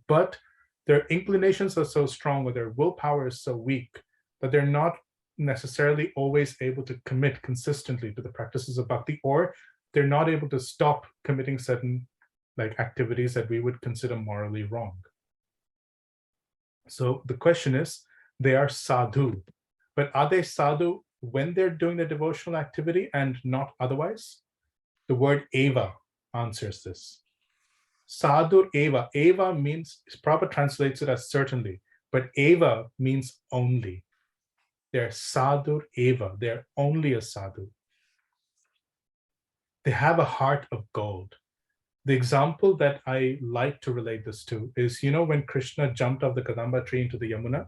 But their inclinations are so strong, or their willpower is so weak, that they're not necessarily always able to commit consistently to the practices of bhakti, or they're not able to stop committing certain like activities that we would consider morally wrong. So the question is, they are sadhu, but are they sadhu when they're doing the devotional activity and not otherwise? The word eva answers this. Sadhu eva. Eva means, Prabhupada translates it as certainly, but eva means only. They're sadhu eva. They're only a sadhu. They have a heart of gold. The example that I like to relate this to is, you know, when Krishna jumped off the Kadamba tree into the Yamuna,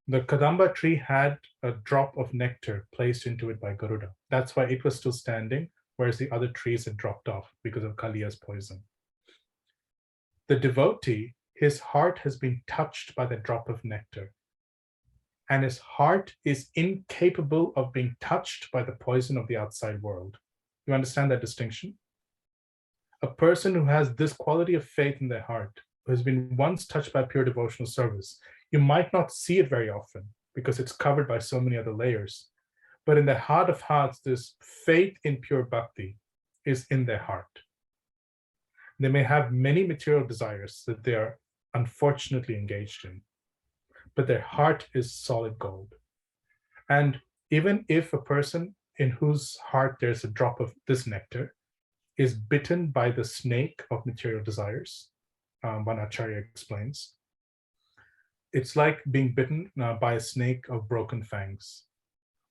the Kadamba tree had a drop of nectar placed into it by Garuda. That's why it was still standing, whereas the other trees had dropped off because of Kaliya's poison. The devotee, his heart has been touched by the drop of nectar. and his heart is incapable of being touched by the poison of the outside world. You understand that distinction? A person who has this quality of faith in their heart, who has been once touched by pure devotional service, you might not see it very often because it's covered by so many other layers. But in the heart of hearts, this faith in pure bhakti is in their heart. They may have many material desires that they are unfortunately engaged in, but their heart is solid gold. And even if a person in whose heart there's a drop of this nectar is bitten by the snake of material desires, one Acharya explains, it's like being bitten by a snake of broken fangs,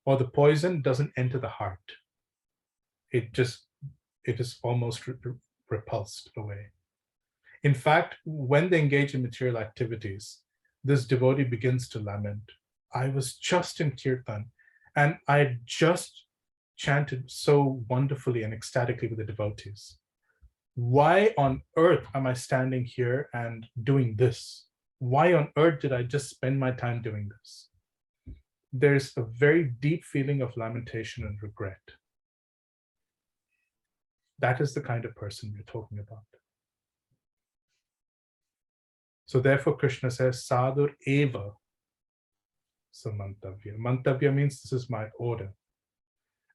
or the poison doesn't enter the heart. It is almost repulsed away. In fact, when they engage in material activities, this devotee begins to lament. I was just in kirtan and I had just chanted so wonderfully and ecstatically with the devotees. Why on earth am I standing here and doing this? Why on earth did I just spend my time doing this? There's a very deep feeling of lamentation and regret. That is the kind of person we're talking about. So therefore Krishna says, sadhur eva samantavya. Mantavya means this is my order.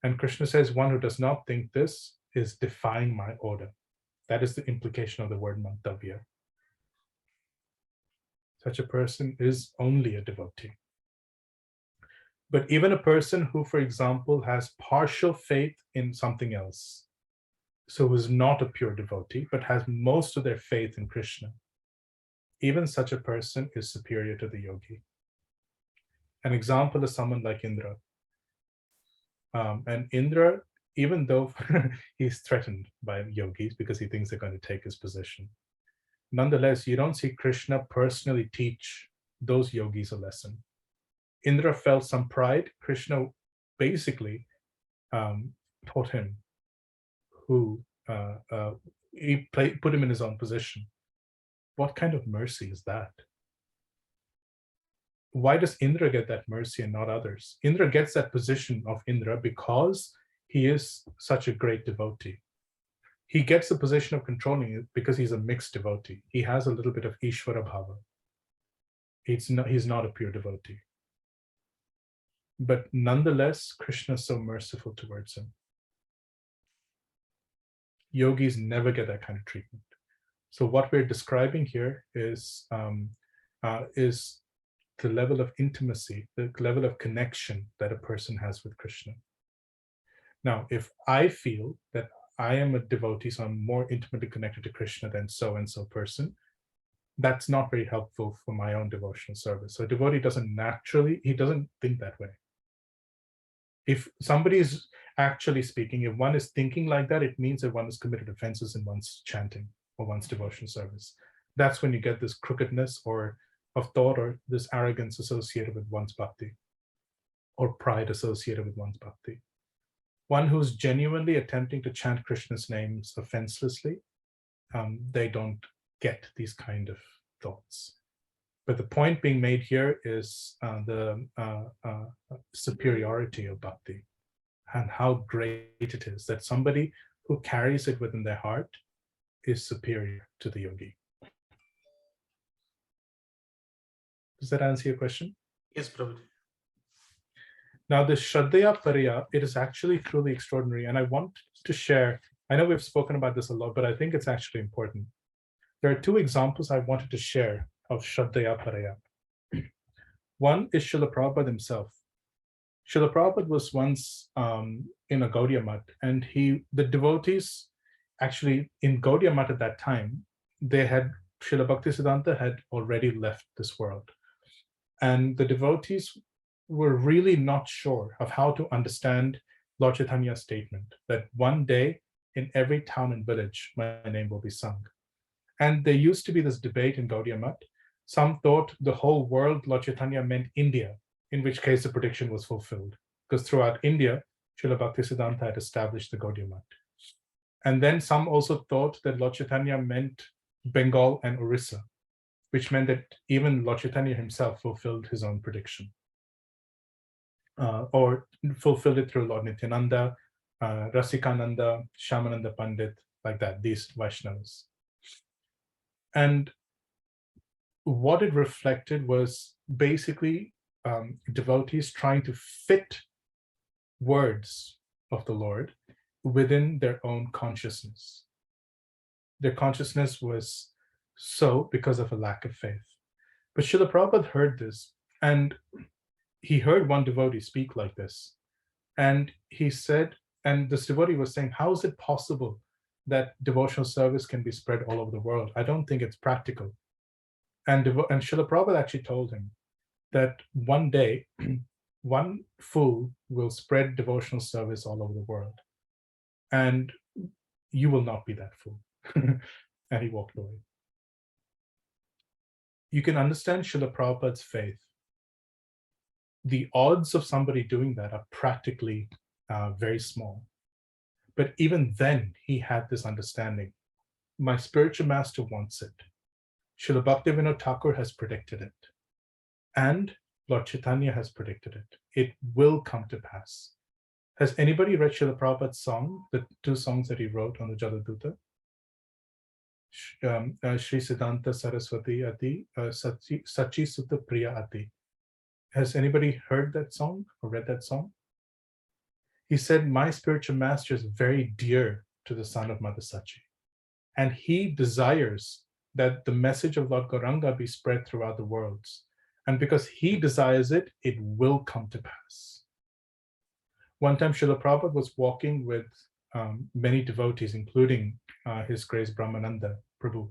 And Krishna says, one who does not think this is defying my order. That is the implication of the word mantavya. Such a person is only a devotee. But even a person who, for example, has partial faith in something else, so is not a pure devotee, but has most of their faith in Krishna, even such a person is superior to the yogi. An example is someone like Indra. And Indra, even though he's threatened by yogis because he thinks they're going to take his position, nonetheless, you don't see Krishna personally teach those yogis a lesson. Indra felt some pride. Krishna basically taught him he put him in his own position. What kind of mercy is that? Why does Indra get that mercy and not others? Indra gets that position of Indra because he is such a great devotee. He gets the position of controlling it because he's a mixed devotee. He has a little bit of Ishvara Bhava. He's not a pure devotee. But nonetheless, Krishna is so merciful towards him. Yogis never get that kind of treatment. So what we're describing here is the level of intimacy, the level of connection that a person has with Krishna. Now, if I feel that I am a devotee, so I'm more intimately connected to Krishna than so-and-so person, that's not very helpful for my own devotional service. So a devotee doesn't think that way. If somebody is actually speaking, if one is thinking like that, it means that one has committed offenses in one's chanting or one's devotional service. That's when you get this crookedness or of thought or this arrogance associated with one's bhakti or pride associated with one's bhakti. One who's genuinely attempting to chant Krishna's names offenselessly, they don't get these kind of thoughts. But the point being made here is the superiority of bhakti and how great it is that somebody who carries it within their heart is superior to the yogi. Does that answer your question? Yes, Prabhu. Now, this Shraddhaya Paraya, it is actually truly extraordinary. And I want to share, I know we've spoken about this a lot, but I think it's actually important. There are two examples I wanted to share of Shraddhaya Paraya. One is Srila Prabhupada himself. Srila Prabhupada was once in a Gaudiya Math, and the devotees, actually in Gaudiya Math at that time, Srila Bhaktisiddhanta had already left this world. And the devotees were really not sure of how to understand Lord Chaitanya's statement that one day in every town and village, my name will be sung. And there used to be this debate in Gaudiya Math. Some thought the whole world, Lord Chaitanya meant India, in which case the prediction was fulfilled, because throughout India, Srila Bhaktisiddhanta had established the Gaudiya Math. And then some also thought that Lord Chaitanya meant Bengal and Orissa, which meant that even Lord Chaitanya himself fulfilled his own prediction. or fulfilled it through Lord Nityananda, Rasikananda, Shamananda Pandit, like that, these Vaishnavas. And what it reflected was basically devotees trying to fit words of the Lord within their own consciousness. Their consciousness was so because of a lack of faith. But Srila Prabhupada heard this, and he heard one devotee speak like this. And he said, and this devotee was saying, how is it possible that devotional service can be spread all over the world? I don't think it's practical. And Srila Prabhupada actually told him that one day, one fool will spread devotional service all over the world. And you will not be that fool. And he walked away. You can understand Srila Prabhupada's faith. The odds of somebody doing that are practically very small. But even then, he had this understanding. My spiritual master wants it. Srila Bhaktivinoda Thakur has predicted it. And Lord Chaitanya has predicted it. It will come to pass. Has anybody read Srila Prabhupada's song, the 2 songs that he wrote on the Jaladuta? Shri Siddhanta Saraswati Ati, Sachi Sutta Priya Ati. Has anybody heard that song or read that song? He said, my spiritual master is very dear to the son of Mother Sachi. And he desires that the message of Lord Gauranga be spread throughout the worlds. And because he desires it, it will come to pass. One time, Srila Prabhupada was walking with many devotees, including His Grace Brahmananda Prabhu.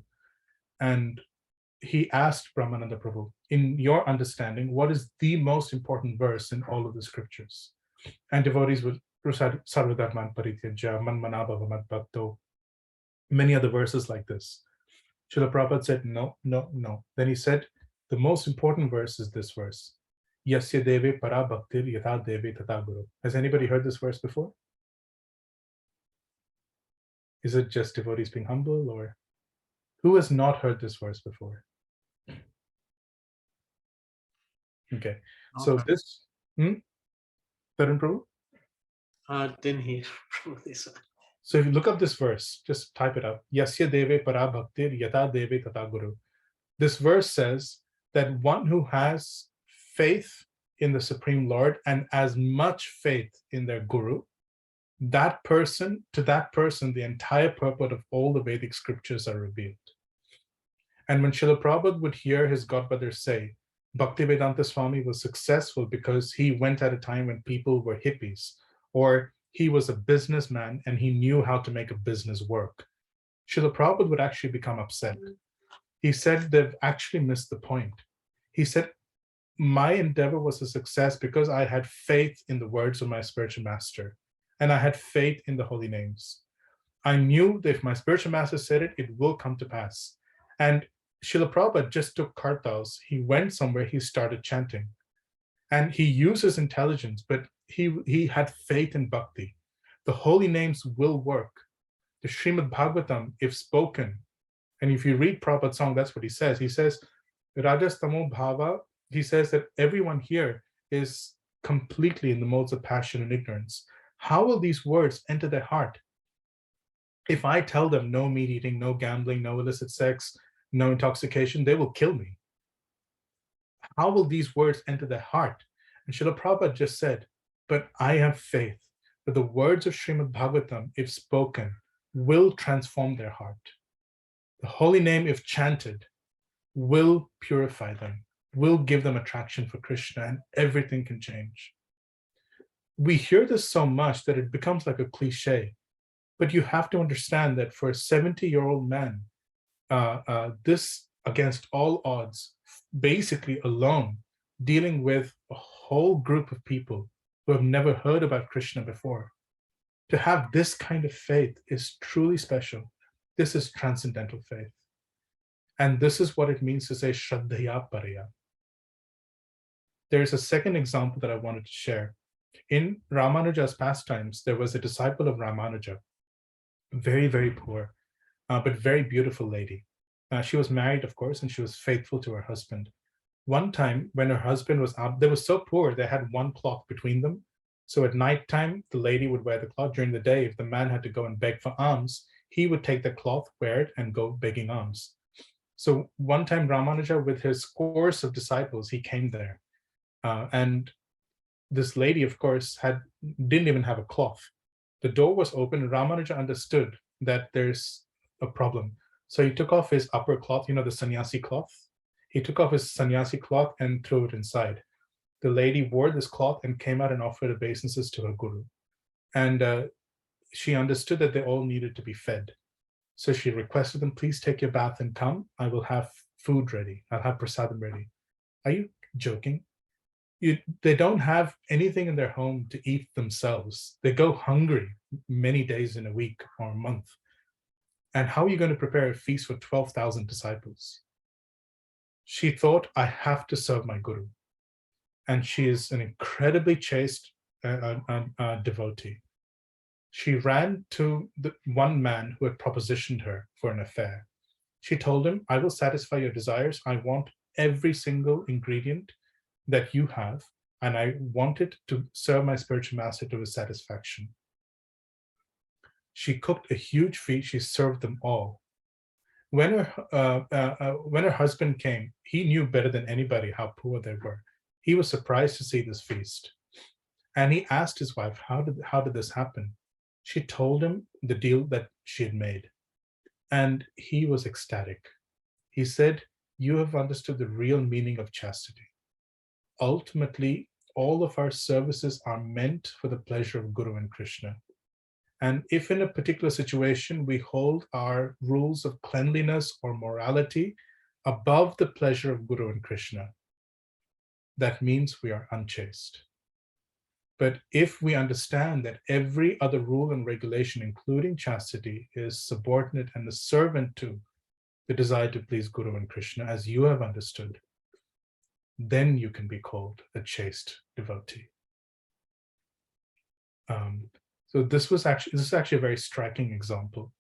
And he asked Brahmananda Prabhu, in your understanding, what is the most important verse in all of the scriptures? And devotees would recite Sarvadharman Parityajya, Manmanabhava Madbhakto, many other verses like this. Srila Prabhupada said, no, no, no. Then he said, the most important verse is this verse. Yasya deve parā bhaktir yathā deve tathā gurau. Has anybody heard this verse before? Is it just devotees being humble, or who has not heard this verse before? Okay, so this, Tarun Prabhu? Didn't hear from this one. So if you look up this verse, just type it up. Yasya deve parā bhaktir yathā deve tathā gurau. This verse says that one who has faith in the Supreme Lord and as much faith in their guru, that person, to that person, the entire purport of all the Vedic scriptures are revealed. And when Srila Prabhupada would hear his godbrother say, Bhaktivedanta Swami was successful because he went at a time when people were hippies, or he was a businessman and he knew how to make a business work, Srila Prabhupada would actually become upset. He said they've actually missed the point. He said, my endeavor was a success because I had faith in the words of my spiritual master, and I had faith in the holy names. I knew that if my spiritual master said it, it will come to pass. And Srila Prabhupada just took kartals. He went somewhere, he started chanting. And he used his intelligence, but he had faith in bhakti. The holy names will work. The Srimad Bhagavatam, if spoken, and if you read Prabhupada's song, that's what he says. He says, Rajastamo Bhava, he says that everyone here is completely in the modes of passion and ignorance. How will these words enter their heart? If I tell them no meat eating, no gambling, no illicit sex, no intoxication, they will kill me. How will these words enter their heart? And Srila Prabhupada just said, but I have faith that the words of Srimad Bhagavatam, if spoken, will transform their heart. The holy name, if chanted, will purify them, will give them attraction for Krishna, and everything can change. We hear this so much that it becomes like a cliche, but you have to understand that for a 70-year-old man, this, against all odds, basically alone, dealing with a whole group of people who have never heard about Krishna before, to have this kind of faith is truly special. This is transcendental faith. And this is what it means to say Shraddhaya Paraya. There's a second example that I wanted to share. In Ramanuja's pastimes, there was a disciple of Ramanuja, very, very poor, but very beautiful lady. She was married, of course, and she was faithful to her husband. one time when her husband was out, they were so poor, they had one cloth between them. So at nighttime, the lady would wear the cloth. During the day, if the man had to go and beg for alms, he would take the cloth, wear it, and go begging alms. So one time Ramanuja, with his course of disciples, he came there. And this lady, of course, didn't even have a cloth. The door was open, and Ramanuja understood that there's a problem. So he took off his upper cloth, you know, the sannyasi cloth. He took off his sannyasi cloth and threw it inside. The lady wore this cloth and came out and offered obeisances to her guru. And she understood that they all needed to be fed. So she requested them, please take your bath and come. I will have food ready. I'll have prasadam ready. Are you joking? They don't have anything in their home to eat themselves. They go hungry many days in a week or a month. And how are you going to prepare a feast for 12,000 disciples? She thought, I have to serve my guru. And she is an incredibly chaste devotee. She ran to the one man who had propositioned her for an affair. She told him, I will satisfy your desires. I want every single ingredient that you have, and I wanted to serve my spiritual master to his satisfaction. She cooked a huge feast. She served them all. When her husband came, he knew better than anybody how poor they were. He was surprised to see this feast, and he asked his wife, "How did this happen?" She told him the deal that she had made, and he was ecstatic. He said, "You have understood the real meaning of chastity. Ultimately, all of our services are meant for the pleasure of Guru and Krishna. And if in a particular situation we hold our rules of cleanliness or morality above the pleasure of Guru and Krishna, that means we are unchaste. But if we understand that every other rule and regulation, including chastity, is subordinate and a servant to the desire to please Guru and Krishna, as you have understood, then you can be called a chaste devotee." So this is actually a very striking example.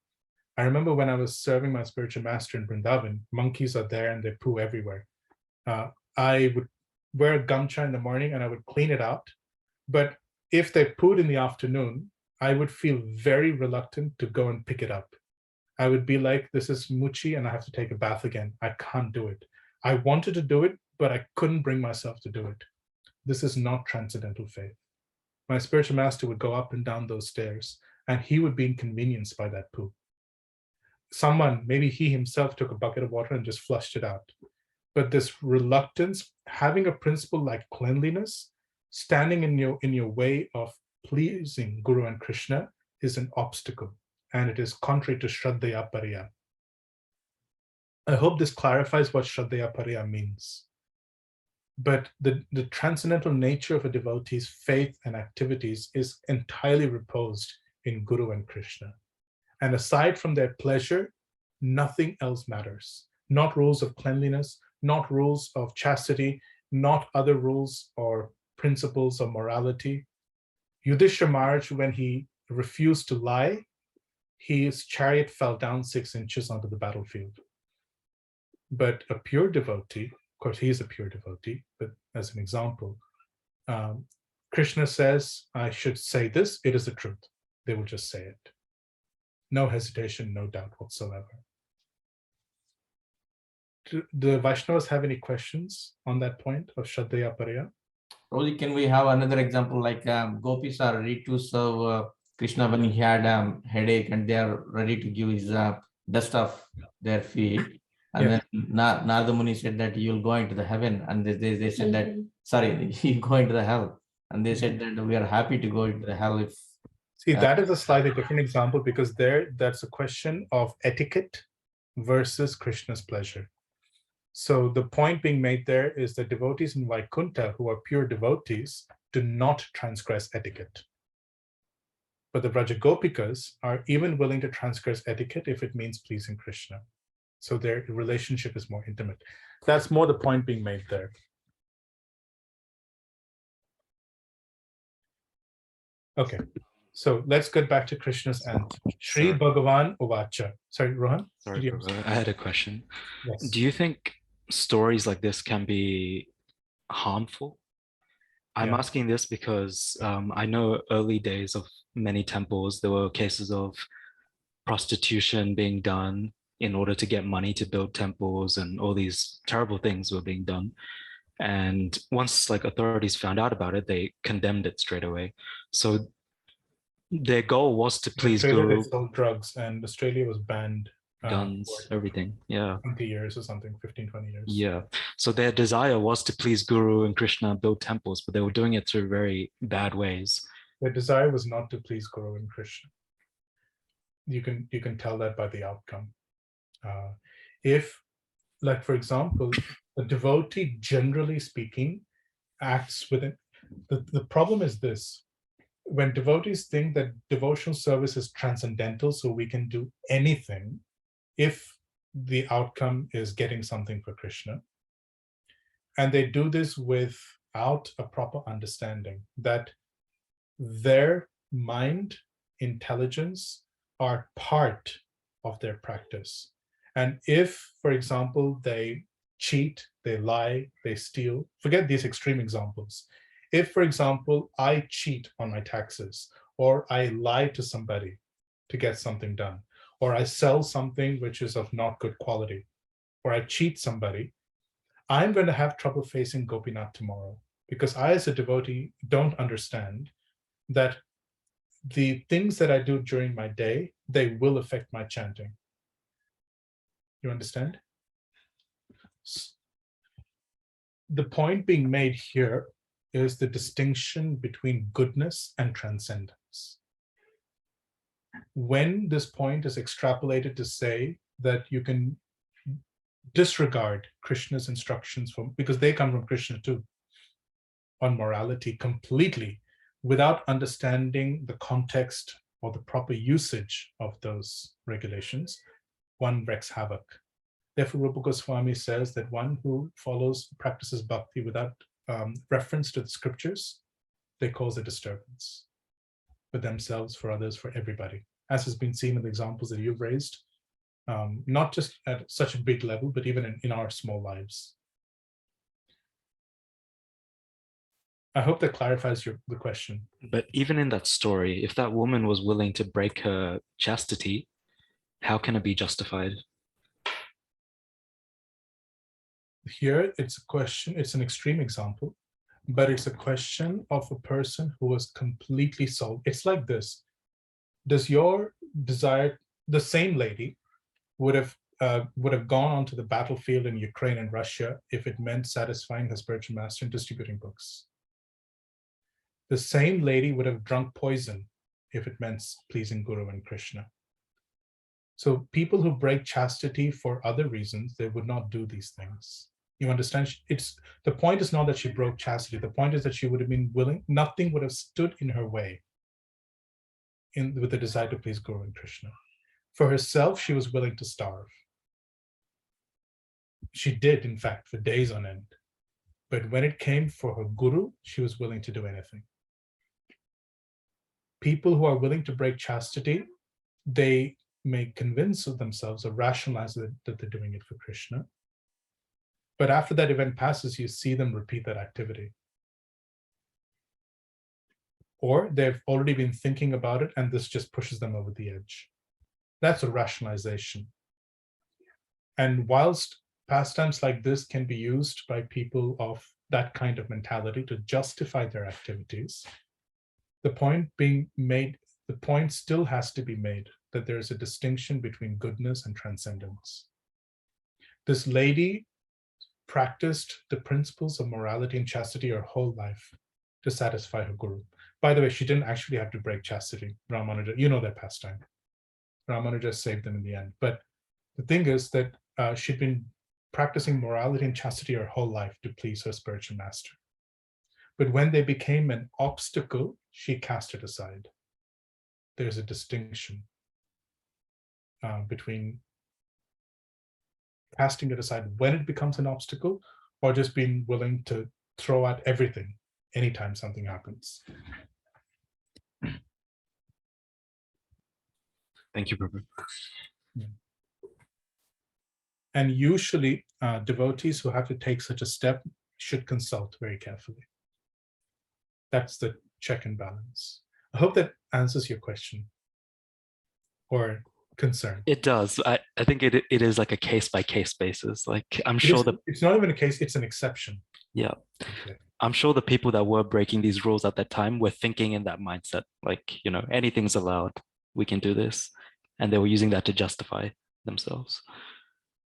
I remember when I was serving my spiritual master in Vrindavan, monkeys are there and they poo everywhere. I would wear a gamcha in the morning and I would clean it out. But if they pooed in the afternoon, I would feel very reluctant to go and pick it up. I would be like, this is muchi and I have to take a bath again. I can't do it. I wanted to do it, but I couldn't bring myself to do it. This is not transcendental faith. My spiritual master would go up and down those stairs and he would be inconvenienced by that poo. Someone, maybe he himself, took a bucket of water and just flushed it out. But this reluctance, having a principle like cleanliness, standing in your way of pleasing Guru and Krishna, is an obstacle, and it is contrary to Shraddhaya Parā. I hope this clarifies what Shraddhaya Parā means. But the transcendental nature of a devotee's faith and activities is entirely reposed in Guru and Krishna. And aside from their pleasure, nothing else matters. Not rules of cleanliness, not rules of chastity, not other rules or principles of morality. Yudhishthira Maharaj, when he refused to lie, his chariot fell down 6 inches onto the battlefield. But a pure devotee, of course, he is a pure devotee, but as an example, Krishna says, I should say this, it is the truth. They will just say it. No hesitation, no doubt whatsoever. Do the Vaishnavas have any questions on that point of Shraddhaya Parā? Probably, can we have another example, like gopis are ready to serve Krishna when he had headache, and they are ready to give his dust off their feet. And then Narada Muni said that you will go into the heaven, and they said that, sorry, you go into the hell. And they said that we are happy to go into the hell if... See, that is a slightly different example, because that's a question of etiquette versus Krishna's pleasure. So the point being made there is that devotees in Vaikuntha who are pure devotees do not transgress etiquette. But the Vrajagopikas are even willing to transgress etiquette if it means pleasing Krishna. So their relationship is more intimate. That's more the point being made there. Okay, so let's get back to Krishna's end. Shri Sorry. Bhagavan Uvacha. Sorry, Rohan? Sorry, Prabhu, I had a question. Yes. Do you think stories like this can be harmful? I'm Yeah. asking this because I know early days of many temples, there were cases of prostitution being done in order to get money to build temples, and all these terrible things were being done. And once like authorities found out about it, they condemned it straight away. So their goal was to please Australia, Guru, they sold drugs, and Australia was banned guns, for everything. Yeah. 20 years or something, 15, 20 years. Yeah. So their desire was to please Guru and Krishna, build temples, but they were doing it through very bad ways. Their desire was not to please Guru and Krishna. You can tell that by the outcome. If, like for example, a devotee, generally speaking, acts within the problem is this: when devotees think that devotional service is transcendental, so we can do anything if the outcome is getting something for Krishna, and they do this without a proper understanding that their mind, intelligence are part of their practice. And if, for example, they cheat, they lie, they steal, forget these extreme examples. If, for example, I cheat on my taxes, or I lie to somebody to get something done, or I sell something which is of not good quality, or I cheat somebody, I'm going to have trouble facing Gopinath tomorrow, because I, as a devotee, don't understand that the things that I do during my day, they will affect my chanting. You understand? The point being made here is the distinction between goodness and transcendence. When this point is extrapolated to say that you can disregard Krishna's instructions because they come from Krishna too, on morality completely, without understanding the context or the proper usage of those regulations, one wreaks havoc. Therefore, Rupa Goswami says that one who practices bhakti without reference to the scriptures, they cause a disturbance for themselves, for others, for everybody, as has been seen in the examples that you've raised, not just at such a big level, but even in our small lives. I hope that clarifies the question. But even in that story, if that woman was willing to break her chastity, how can it be justified? Here, it's a question, it's an extreme example, but it's a question of a person who was completely sold. It's like this: does your desire, the same lady would have gone onto the battlefield in Ukraine and Russia if it meant satisfying her spiritual master and distributing books? The same lady would have drunk poison if it meant pleasing Guru and Krishna. So people who break chastity for other reasons, they would not do these things. You understand? The point is not that she broke chastity. The point is that she would have been willing, nothing would have stood in her way with the desire to please Guru and Krishna. For herself, she was willing to starve. She did, in fact, for days on end. But when it came for her Guru, she was willing to do anything. People who are willing to break chastity, they may convince themselves or rationalize that they're doing it for Krishna. But after that event passes, you see them repeat that activity. Or they've already been thinking about it and this just pushes them over the edge. That's a rationalization. And whilst pastimes like this can be used by people of that kind of mentality to justify their activities, the point being made, the point still has to be made that there is a distinction between goodness and transcendence. This lady practiced the principles of morality and chastity her whole life to satisfy her Guru. By the way, she didn't actually have to break chastity. Ramanuja, you know that pastime. Ramanuja saved them in the end. But the thing is that she'd been practicing morality and chastity her whole life to please her spiritual master. But when they became an obstacle, she cast it aside. There's a distinction between casting it aside when it becomes an obstacle, or just being willing to throw out everything anytime something happens. Thank you, Prabhu. Yeah. And usually devotees who have to take such a step should consult very carefully. That's the check and balance. I hope that answers your question or concern. It does. I think it is like a case-by-case basis. Like I'm sure that It's not even a case, it's an exception. yeah. Okay. I'm sure the people that were breaking these rules at that time were thinking in that mindset, like, you know, anything's allowed, we can do this. And they were using that to justify themselves.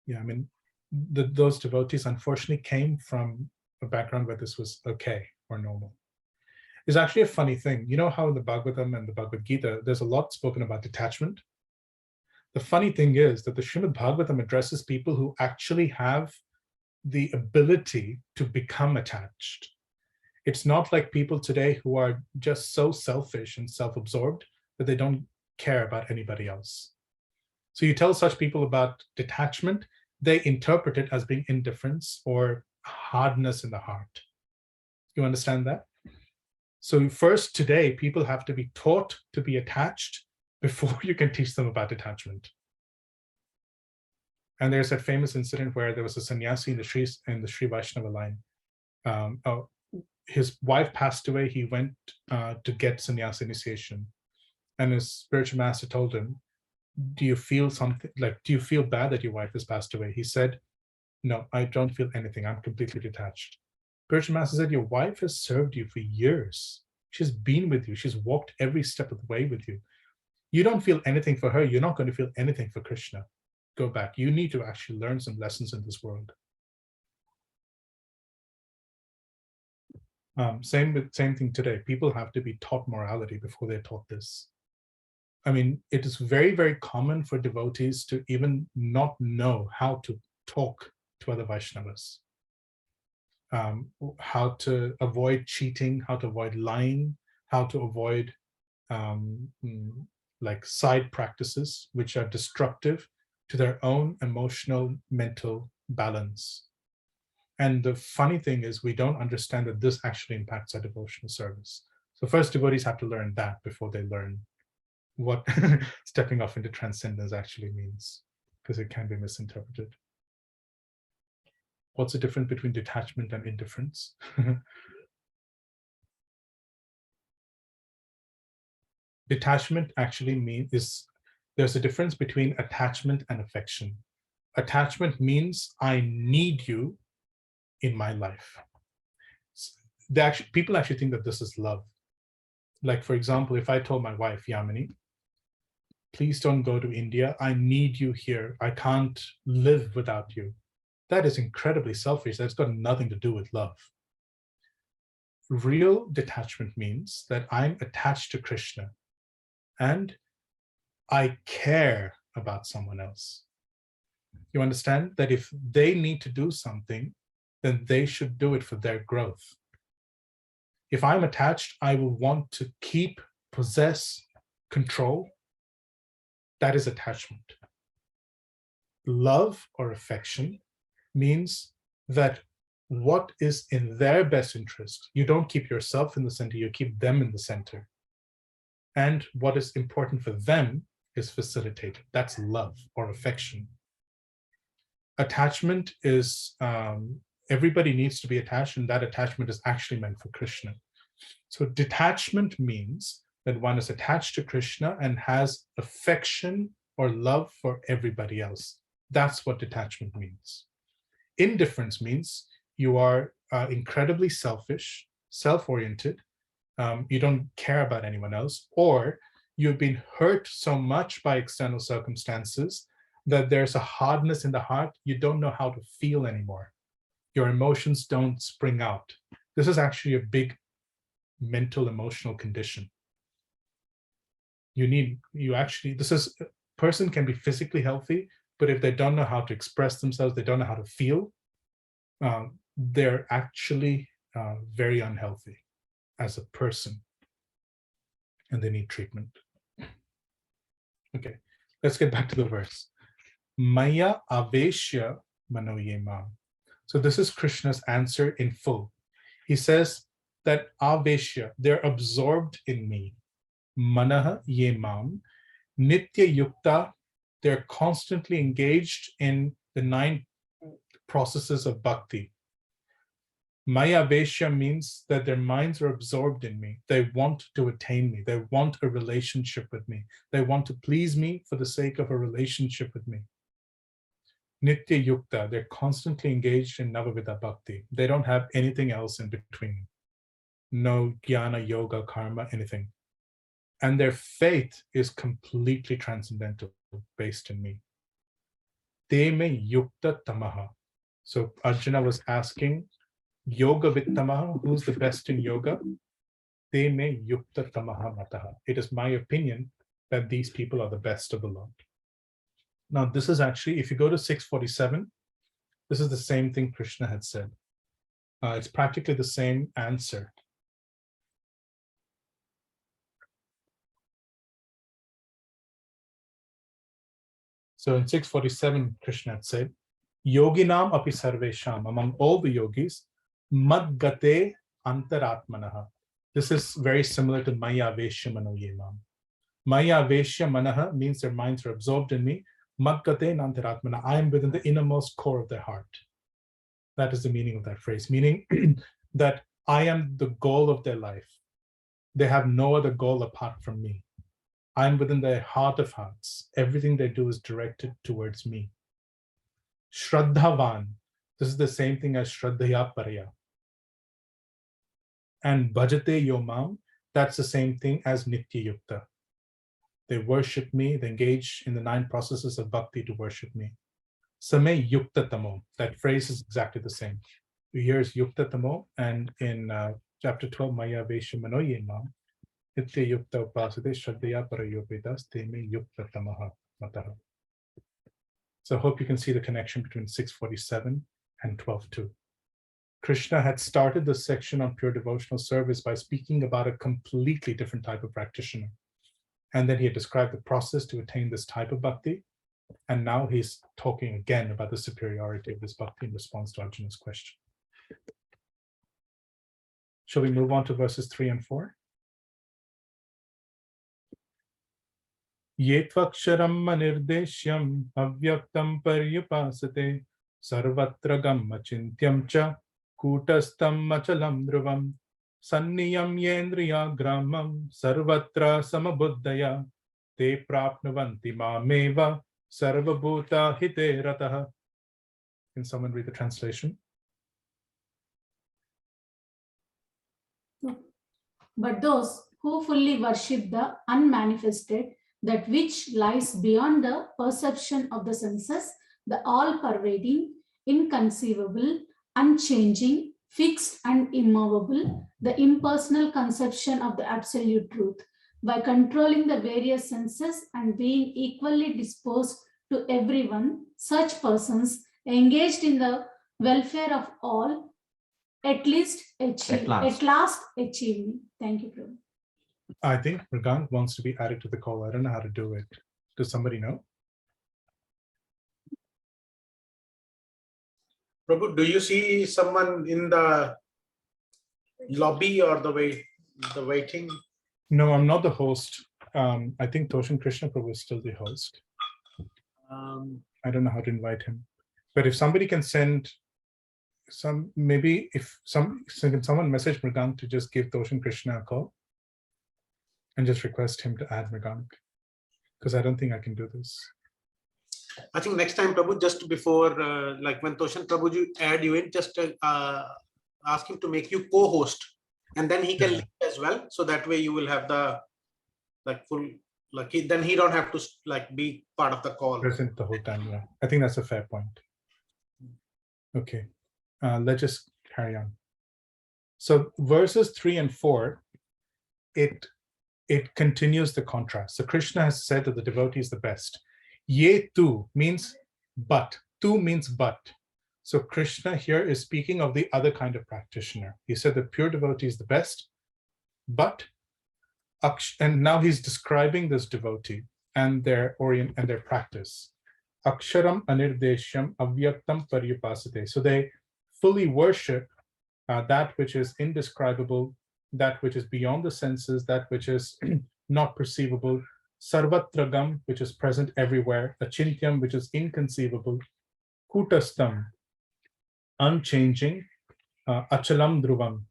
Yeah, I mean, those devotees unfortunately came from a background where this was okay or normal. It's actually a funny thing. You know how in the Bhagavatam and the Bhagavad-gītā, there's a lot spoken about detachment. The funny thing is that the Srimad Bhagavatam addresses people who actually have the ability to become attached. It's not like people today who are just so selfish and self-absorbed that they don't care about anybody else. So you tell such people about detachment, they interpret it as being indifference or hardness in the heart. You understand that? So first, today, people have to be taught to be attached before you can teach them about detachment. And there's that famous incident where there was a sannyasi in the Sri Vaishnava line. His wife passed away. He went to get sannyasa initiation. And his spiritual master told him, do you feel something, like, do you feel bad that your wife has passed away? He said, no, I don't feel anything. I'm completely detached. Spiritual master said, your wife has served you for years. She's been with you. She's walked every step of the way with you. You don't feel anything for her. You're not going to feel anything for Krishna. Go back. You need to actually learn some lessons in this world. Same thing today. People have to be taught morality before they're taught this. I mean, it is very, very common for devotees to even not know how to talk to other Vaishnavas, how to avoid cheating, how to avoid lying, how to avoid like side practices which are destructive to their own emotional, mental balance. And the funny thing is we don't understand that this actually impacts our devotional service. So first, devotees have to learn that before they learn what stepping off into transcendence actually means, because it can be misinterpreted. What's the difference between detachment and indifference? Detachment actually there's a difference between attachment and affection. Attachment means I need you in my life. People actually think that this is love. Like, for example, if I told my wife, Yamini, please don't go to India. I need you here. I can't live without you. That is incredibly selfish. That's got nothing to do with love. Real detachment means that I'm attached to Krishna and I care about someone else. You understand that if they need to do something, then they should do it for their growth. If I'm attached, I will want to keep, possess, control. That is attachment. Love or affection means that what is in their best interest, you don't keep yourself in the center, you keep them in the center. And what is important for them is facilitated. That's love or affection. Attachment is, everybody needs to be attached, and that attachment is actually meant for Krishna. So detachment means that one is attached to Krishna and has affection or love for everybody else. That's what detachment means. Indifference means you are incredibly selfish, self-oriented, you don't care about anyone else, or you've been hurt so much by external circumstances that there's a hardness in the heart, you don't know how to feel anymore. Your emotions don't spring out. This is actually a big mental, emotional condition. This person can be physically healthy, but if they don't know how to express themselves, they don't know how to feel, they're actually very unhealthy as a person, and they need treatment. Okay, let's get back to the verse. Maya aveshya manoye mam. So this is Krishna's answer in full. He says that aveshya, they're absorbed in me. Manaha ye mam. Nitya yukta, they're constantly engaged in the 9 processes of bhakti. Maya Veshya means that their minds are absorbed in me. They want to attain me. They want a relationship with me. They want to please me for the sake of a relationship with me. Nitya Yukta, they're constantly engaged in Navavidha Bhakti. They don't have anything else in between. No jnana, yoga, karma, anything. And their faith is completely transcendental, based in me. Te me yukta tamaha. So Arjuna was asking, yoga vittamaha, who's the best in yoga? Te me yukta tamaha mataha. It is my opinion that these people are the best of the lot. Now, this is actually, if you go to 647, this is the same thing Krishna had said. It's practically the same answer. So in 647, Krishna had said, Yoginam api sarvesham, among all the yogis, madgate antarāḥmanaḥ. This is very similar to maya veshya mano yemam. Maya veshya manaha means their minds are absorbed in me. Madgate antarāḥmanaḥ, I am within the innermost core of their heart. That is the meaning of that phrase, meaning that I am the goal of their life. They have no other goal apart from me. I'm within their heart of hearts. Everything they do is directed towards me. Shraddhavan, this is the same thing as Shraddhaya parā. And bhajate yomam, that's the same thing as nitya yukta. They worship me, they engage in the 9 processes of bhakti to worship me. Same yukta tamo, that phrase is exactly the same. Here's yukta tamo, and in chapter 12, maya veshya mano yemam, nitya yukta upasate shraddhaya parayopedas teme yukta tamaha mataha. So I hope you can see the connection between 647 and 12.2. Krishna had started this section on pure devotional service by speaking about a completely different type of practitioner. And then he had described the process to attain this type of bhakti. And now he's talking again about the superiority of this bhakti in response to Arjuna's question. Shall we move on to verses 3 and 4? Yetvaksharam manirdeshyam avyaktam paryupasate sarvatra gamma chintyam cha kutastam machalam dhruvam sanniyam yendriya gramam sarvatra samabuddhaya te prapnuvanti mameva sarvabhuta hite rataha. Can someone read the translation? But those who fully worship the unmanifested, that which lies beyond the perception of the senses, the all-pervading, inconceivable, unchanging, fixed and immovable, the impersonal conception of the absolute truth, by controlling the various senses and being equally disposed to everyone, such persons engaged in the welfare of all, at last achieve me. Thank you, Prabhu. I think Mrugank wants to be added to the call. I don't know how to do it. Does somebody know? Prabhu, do you see someone in the lobby or the waiting? No, I'm not the host. I think Toshan Krishna Prabhu is still the host. I don't know how to invite him. But if somebody can send some, maybe if someone message Mrugank to just give Toshan Krishna a call and just request him to add Mrugank, because I don't think I can do this. I think next time, Prabhu, just before, like when Toshan Prabhuji add you in, just ask him to make you co-host, and then he can leave as well. So that way you will have the full, then he don't have to be part of the call. Present the whole time. Yeah, I think that's a fair point. Okay, let's just carry on. So verses 3 and 4, it continues the contrast. So Krishna has said that the devotee is the best. Ye tu means but. Tu means but. So Krishna here is speaking of the other kind of practitioner. He said the pure devotee is the best, but, and now he's describing this devotee and their practice. Aksharam anirdeshyam avyaktam paryupasate. So they fully worship that which is indescribable, that which is beyond the senses, that which is not perceivable, sarvatragam, which is present everywhere, achintyam, which is inconceivable, kutastam, unchanging, achalam dhruvam.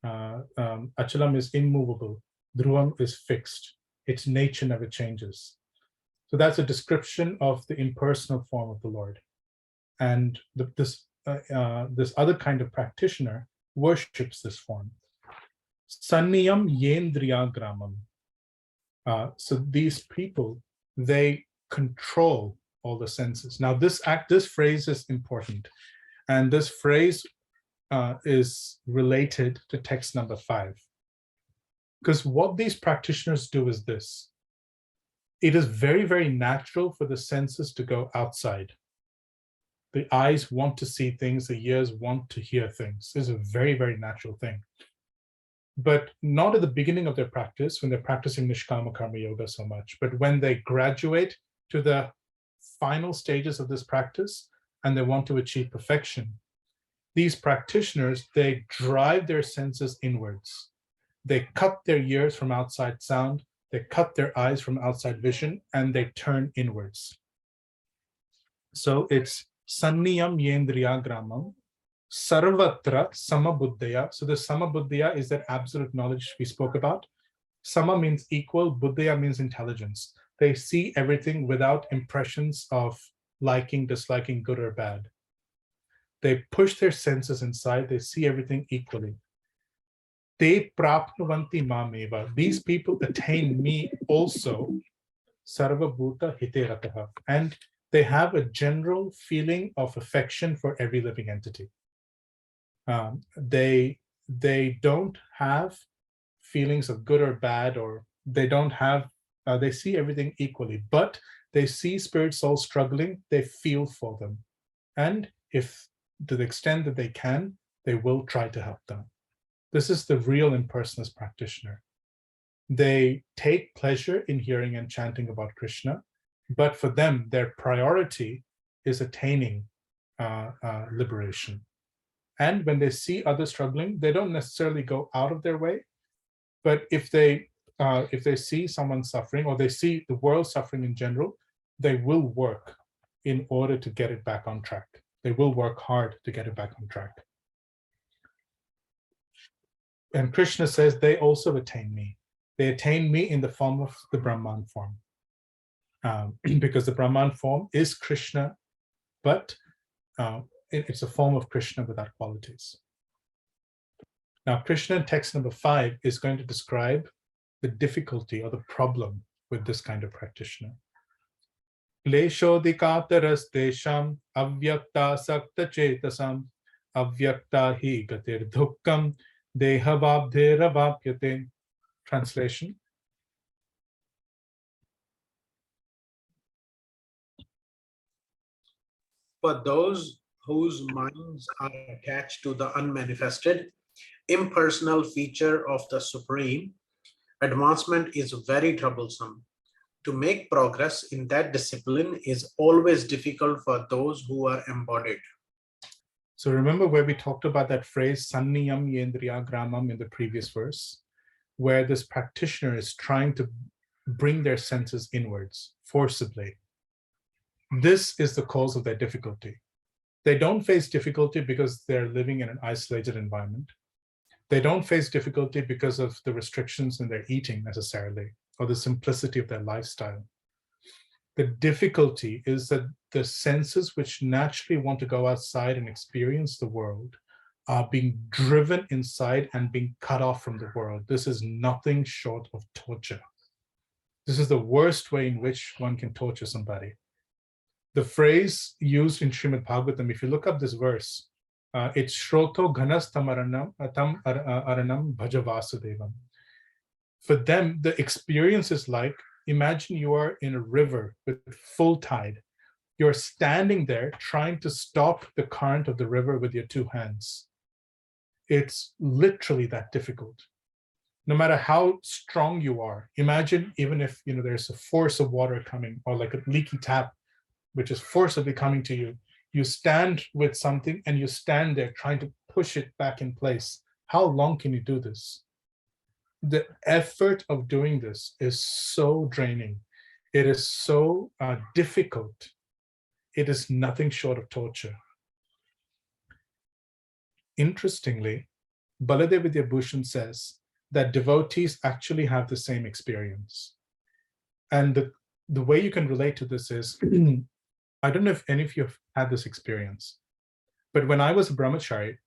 Achalam is immovable, dhruvam is fixed. Its nature never changes. So that's a description of the impersonal form of the Lord. And this other kind of practitioner worships this form. Sanniyam yendriya gramam. So these people, they control all the senses. Now this phrase is important. And this phrase is related to text number 5. Because what these practitioners do is this. It is very, very natural for the senses to go outside. The eyes want to see things, the ears want to hear things. This is a very, very natural thing. But not at the beginning of their practice, when they're practicing Nishkama Karma Yoga so much, but when they graduate to the final stages of this practice and they want to achieve perfection, these practitioners, they drive their senses inwards. They cut their ears from outside sound, they cut their eyes from outside vision, and they turn inwards. So it's Sanniyam Yendriya Gramam, Sarvatra Samabuddhaya. So the Samabuddhaya is that absolute knowledge we spoke about. Sama means equal, Buddhaya means intelligence. They see everything without impressions of liking, disliking, good or bad. They push their senses inside, they see everything equally. Te prapnuvanti mameva. These people attain me also, sarva bhuta hite rataha. And they have a general feeling of affection for every living entity. They don't have feelings of good or bad, or they don't have, they see everything equally, but they see spirit souls struggling, they feel for them. And if to the extent that they can, they will try to help them. This is the real impersonalist practitioner. They take pleasure in hearing and chanting about Krishna, but for them, their priority is attaining liberation. And when they see others struggling, they don't necessarily go out of their way, but if they see someone suffering, or they see the world suffering in general, they will work in order to get it back on track. They will work hard to get it back on track. And Krishna says they also attain me. They attain me in the form of the Brahman form. Because the Brahman form is Krishna, but it's a form of Krishna without qualities. Now, Krishna in text number 5 is going to describe the difficulty or the problem with this kind of practitioner. Kleshodikataras desham avyakta sakta chetasam avyakta hi gatir dukkam dehavabdheravapyate. Translation. For those whose minds are attached to the unmanifested, impersonal feature of the Supreme, advancement is very troublesome. To make progress in that discipline is always difficult for those who are embodied. So remember where we talked about that phrase, Sanniyam Yendriya Gramam, in the previous verse, where this practitioner is trying to bring their senses inwards forcibly. This is the cause of their difficulty. They don't face difficulty because they're living in an isolated environment. They don't face difficulty because of the restrictions in their eating necessarily, or the simplicity of their lifestyle. The difficulty is that the senses which naturally want to go outside and experience the world are being driven inside and being cut off from the world. This is nothing short of torture. This is the worst way in which one can torture somebody. The phrase used in Srimad Bhagavatam, if you look up this verse, it's Shroto Ghanas Tamaranam Atam Aranam Bhajavasudevam. For them, the experience is like, imagine you are in a river with full tide. You're standing there trying to stop the current of the river with your 2 hands. It's literally that difficult. No matter how strong you are, imagine even if there's a force of water coming, or like a leaky tap, which is forcibly coming to you, you stand with something and you stand there trying to push it back in place. How long can you do this? The effort of doing this is so draining. It is so difficult. it is nothing short of torture. Interestingly, Baladev Vidyabhushan says that devotees actually have the same experience. And the way you can relate to this is, I don't know if any of you have had this experience, but when I was a brahmachari,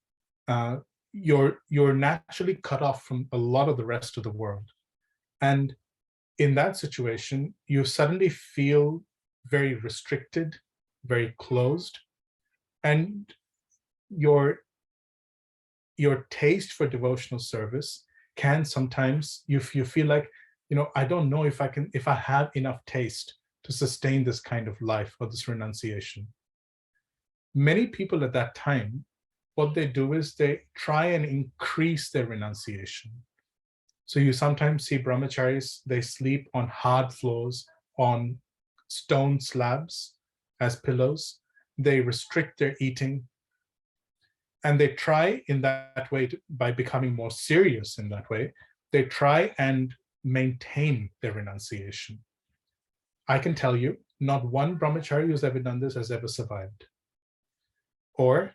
you're naturally cut off from a lot of the rest of the world. And in that situation, you suddenly feel very restricted, very closed, and your taste for devotional service can sometimes, you feel like, I don't know if I have enough taste to sustain this kind of life or this renunciation. Many people at that time, what they do is they try and increase their renunciation. So you sometimes see brahmacharis, they sleep on hard floors, on stone slabs as pillows. They restrict their eating. And they try in that way, by becoming more serious in that way, they try and maintain their renunciation. I can tell you, not one brahmachari who's ever done this has ever survived. Or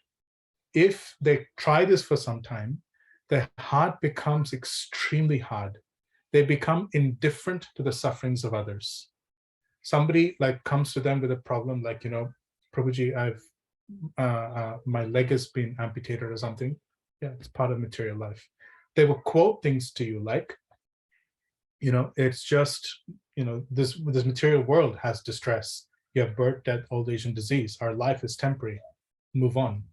if they try this for some time, their heart becomes extremely hard. They become indifferent to the sufferings of others. Somebody comes to them with a problem like, Prabhuji, my leg has been amputated or something. Yeah, it's part of material life. They will quote things to you like, it's just, this material world has distress. You have birth, death, old age, and disease. Our life is temporary. Move on.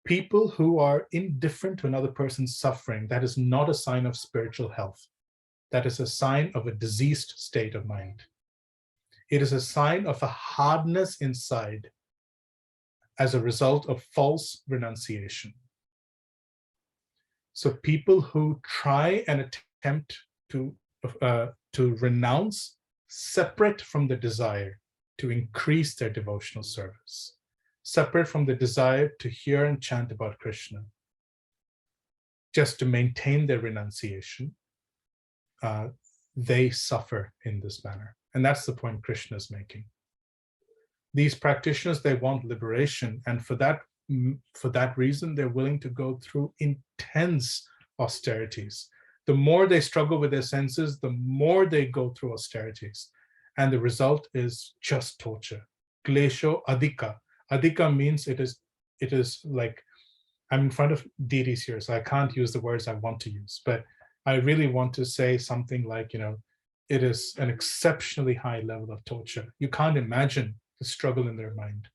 People who are indifferent to another person's suffering, that is not a sign of spiritual health. That is a sign of a diseased state of mind. It is a sign of a hardness inside as a result of false renunciation. So people who try and attempt to renounce separate from the desire to increase their devotional service, separate from the desire to hear and chant about Krishna, just to maintain their renunciation, they suffer in this manner. And that's the point Krishna is making. These practitioners, they want liberation, and for that reason, they're willing to go through intense austerities. The more they struggle with their senses, the more they go through austerities. And the result is just torture. Klesho adhika. Adhika means it is like, I'm in front of deities here, so I can't use the words I want to use, but I really want to say something like, it is an exceptionally high level of torture. You can't imagine the struggle in their mind.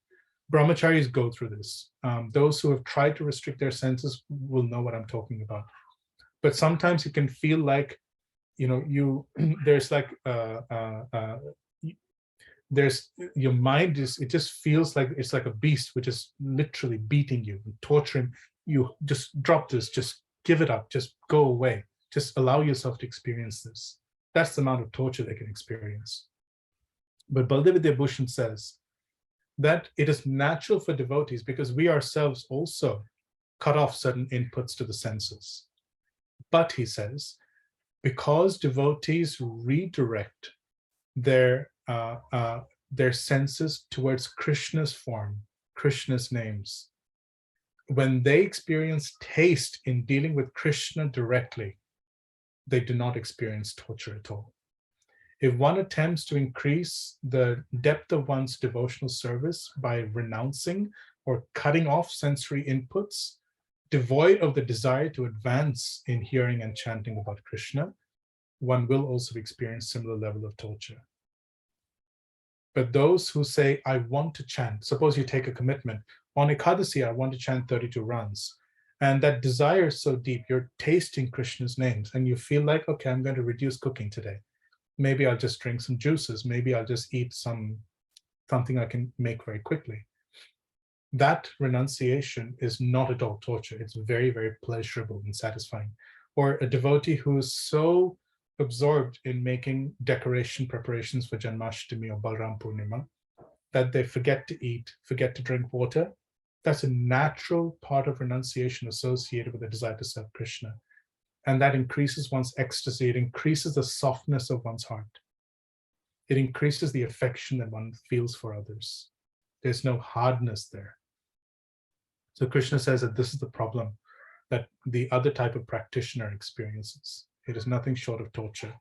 Brahmacharis go through this. Those who have tried to restrict their senses will know what I'm talking about. But sometimes it can feel like, there's like, your mind it just feels like it's like a beast which is literally beating you and torturing you. Just drop this, just give it up, just go away, just allow yourself to experience this. That's the amount of torture they can experience. But Baladev Vidyabhushan says that it is natural for devotees, because we ourselves also cut off certain inputs to the senses. But he says, because devotees redirect their senses towards Krishna's form, Krishna's names, when they experience taste in dealing with Krishna directly, they do not experience torture at all. If one attempts to increase the depth of one's devotional service by renouncing or cutting off sensory inputs, devoid of the desire to advance in hearing and chanting about Krishna, one will also experience similar level of torture. But those who say, I want to chant, suppose you take a commitment, on Ekadasi, I want to chant 32 rounds. And that desire is so deep, you're tasting Krishna's names, and you feel like, okay, I'm going to reduce cooking today. Maybe I'll just drink some juices. Maybe I'll just eat something I can make very quickly. That renunciation is not at all torture. It's very, very pleasurable and satisfying. Or a devotee who's so absorbed in making decoration preparations for Janmashtami or Balram Purnima that they forget to eat, forget to drink water. That's a natural part of renunciation associated with the desire to serve Krishna. And that increases one's ecstasy. It increases the softness of one's heart. it increases the affection that one feels for others. There's no hardness there. So Krishna says that this is the problem that the other type of practitioner experiences. It is nothing short of torture.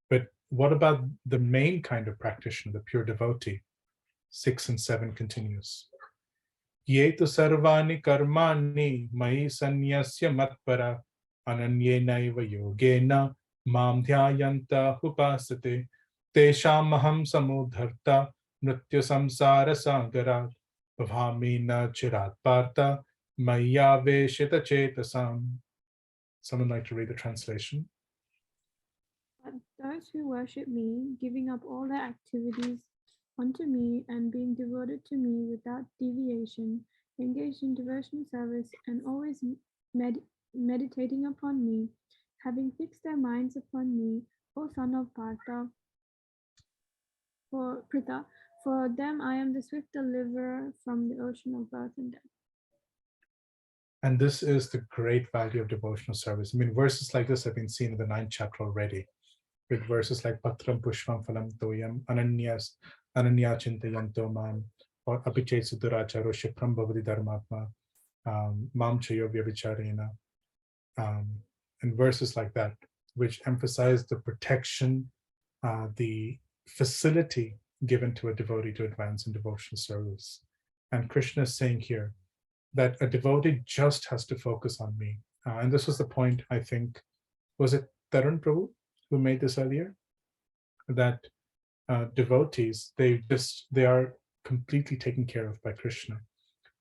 But what about the main kind of practitioner, the pure devotee? 6 and 7 continues. Ye tu sarvani karmani mai sanyasya matpara ananyenaiva yogena mam dhyayanta upasate teshamaham samudharta mrityu samsara sagarat bhavamina chirat parta maya veshita chetasam. Someone like to read the translation? But those who worship me, giving up all their activities unto me and being devoted to me without deviation, engaged in devotional service and always meditating upon me, having fixed their minds upon me, O son of Partha, for them I am the swift deliverer from the ocean of birth and death. And this is the great value of devotional service. I mean, verses like this have been seen in the 9th chapter already, with verses like Patram Pushpam Phalam Toyam Ananya Chintayanto Mam, or Abhishek Suduracharo Shipram Bhavati Dharmatma, Mam Chayo Vyabhicharena, and verses like that, which emphasize the protection, the facility given to a devotee to advance in devotional service. And Krishna is saying here that a devotee just has to focus on me. And this was the point, I think, was it Tarun Prabhu who made this earlier? That devotees, they are completely taken care of by Krishna.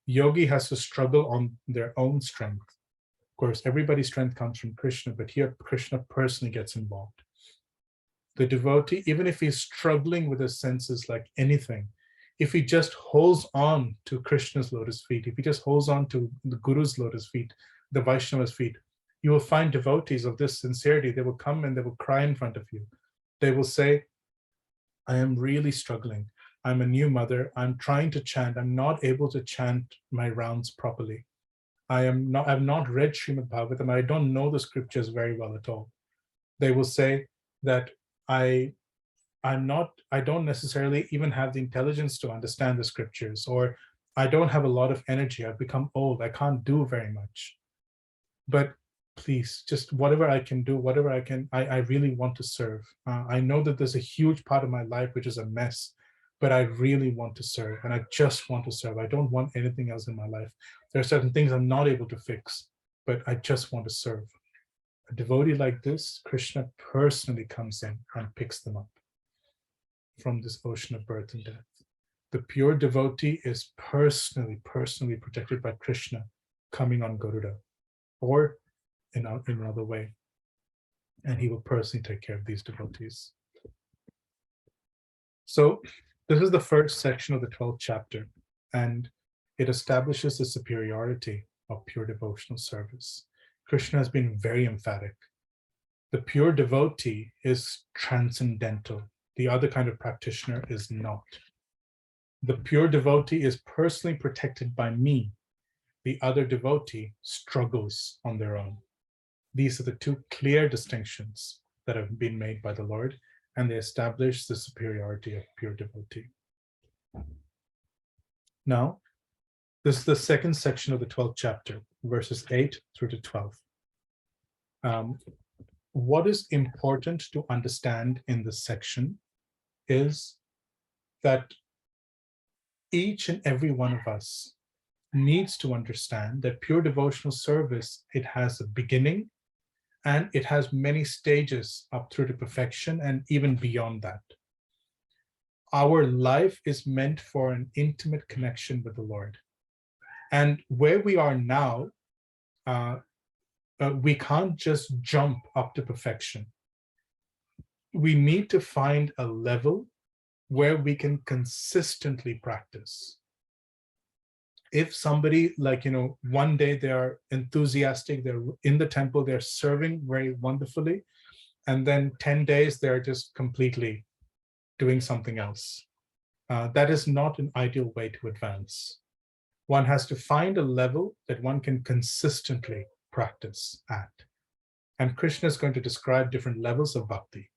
Yogi has to struggle on their own strength. Of course, everybody's strength comes from Krishna, but here Krishna personally gets involved. The devotee, even if he's struggling with his senses like anything, if he just holds on to Krishna's lotus feet, if he just holds on to the Guru's lotus feet, the Vaishnava's feet, you will find devotees of this sincerity. They will come and they will cry in front of you. They will say, I am really struggling. I'm a new mother. I'm trying to chant. I'm not able to chant my rounds properly. I've not read Srimad Bhagavatam. I don't know the scriptures very well at all. They will say that I don't necessarily even have the intelligence to understand the scriptures, or I don't have a lot of energy. I've become old. I can't do very much. But please, just whatever I can do, whatever I can, I really want to serve. I know that there's a huge part of my life which is a mess, but I really want to serve, and I just want to serve. I don't want anything else in my life. There are certain things I'm not able to fix, but I just want to serve. A devotee like this, Krishna personally comes in and picks them up from this ocean of birth and death. The pure devotee is personally protected by Krishna coming on Garuda or in another way. And he will personally take care of these devotees. So this is the first section of the 12th chapter, and it establishes the superiority of pure devotional service. Krishna has been very emphatic. The pure devotee is transcendental. The other kind of practitioner is not. The pure devotee is personally protected by me. The other devotee struggles on their own. These are the two clear distinctions that have been made by the Lord, and they establish the superiority of pure devotee. Now, this is the second section of the 12th chapter, verses 8 through to 12. What is important to understand in this section is that each and every one of us needs to understand that pure devotional service, it has a beginning and it has many stages up through to perfection and even beyond that. Our life is meant for an intimate connection with the Lord. And where we are now, we can't just jump up to perfection. We need to find a level where we can consistently practice. If somebody, like, one day they're enthusiastic, they're in the temple, they're serving very wonderfully, and then 10 days they're just completely doing something else. That is not an ideal way to advance. One has to find a level that one can consistently practice at. And Krishna is going to describe different levels of bhakti.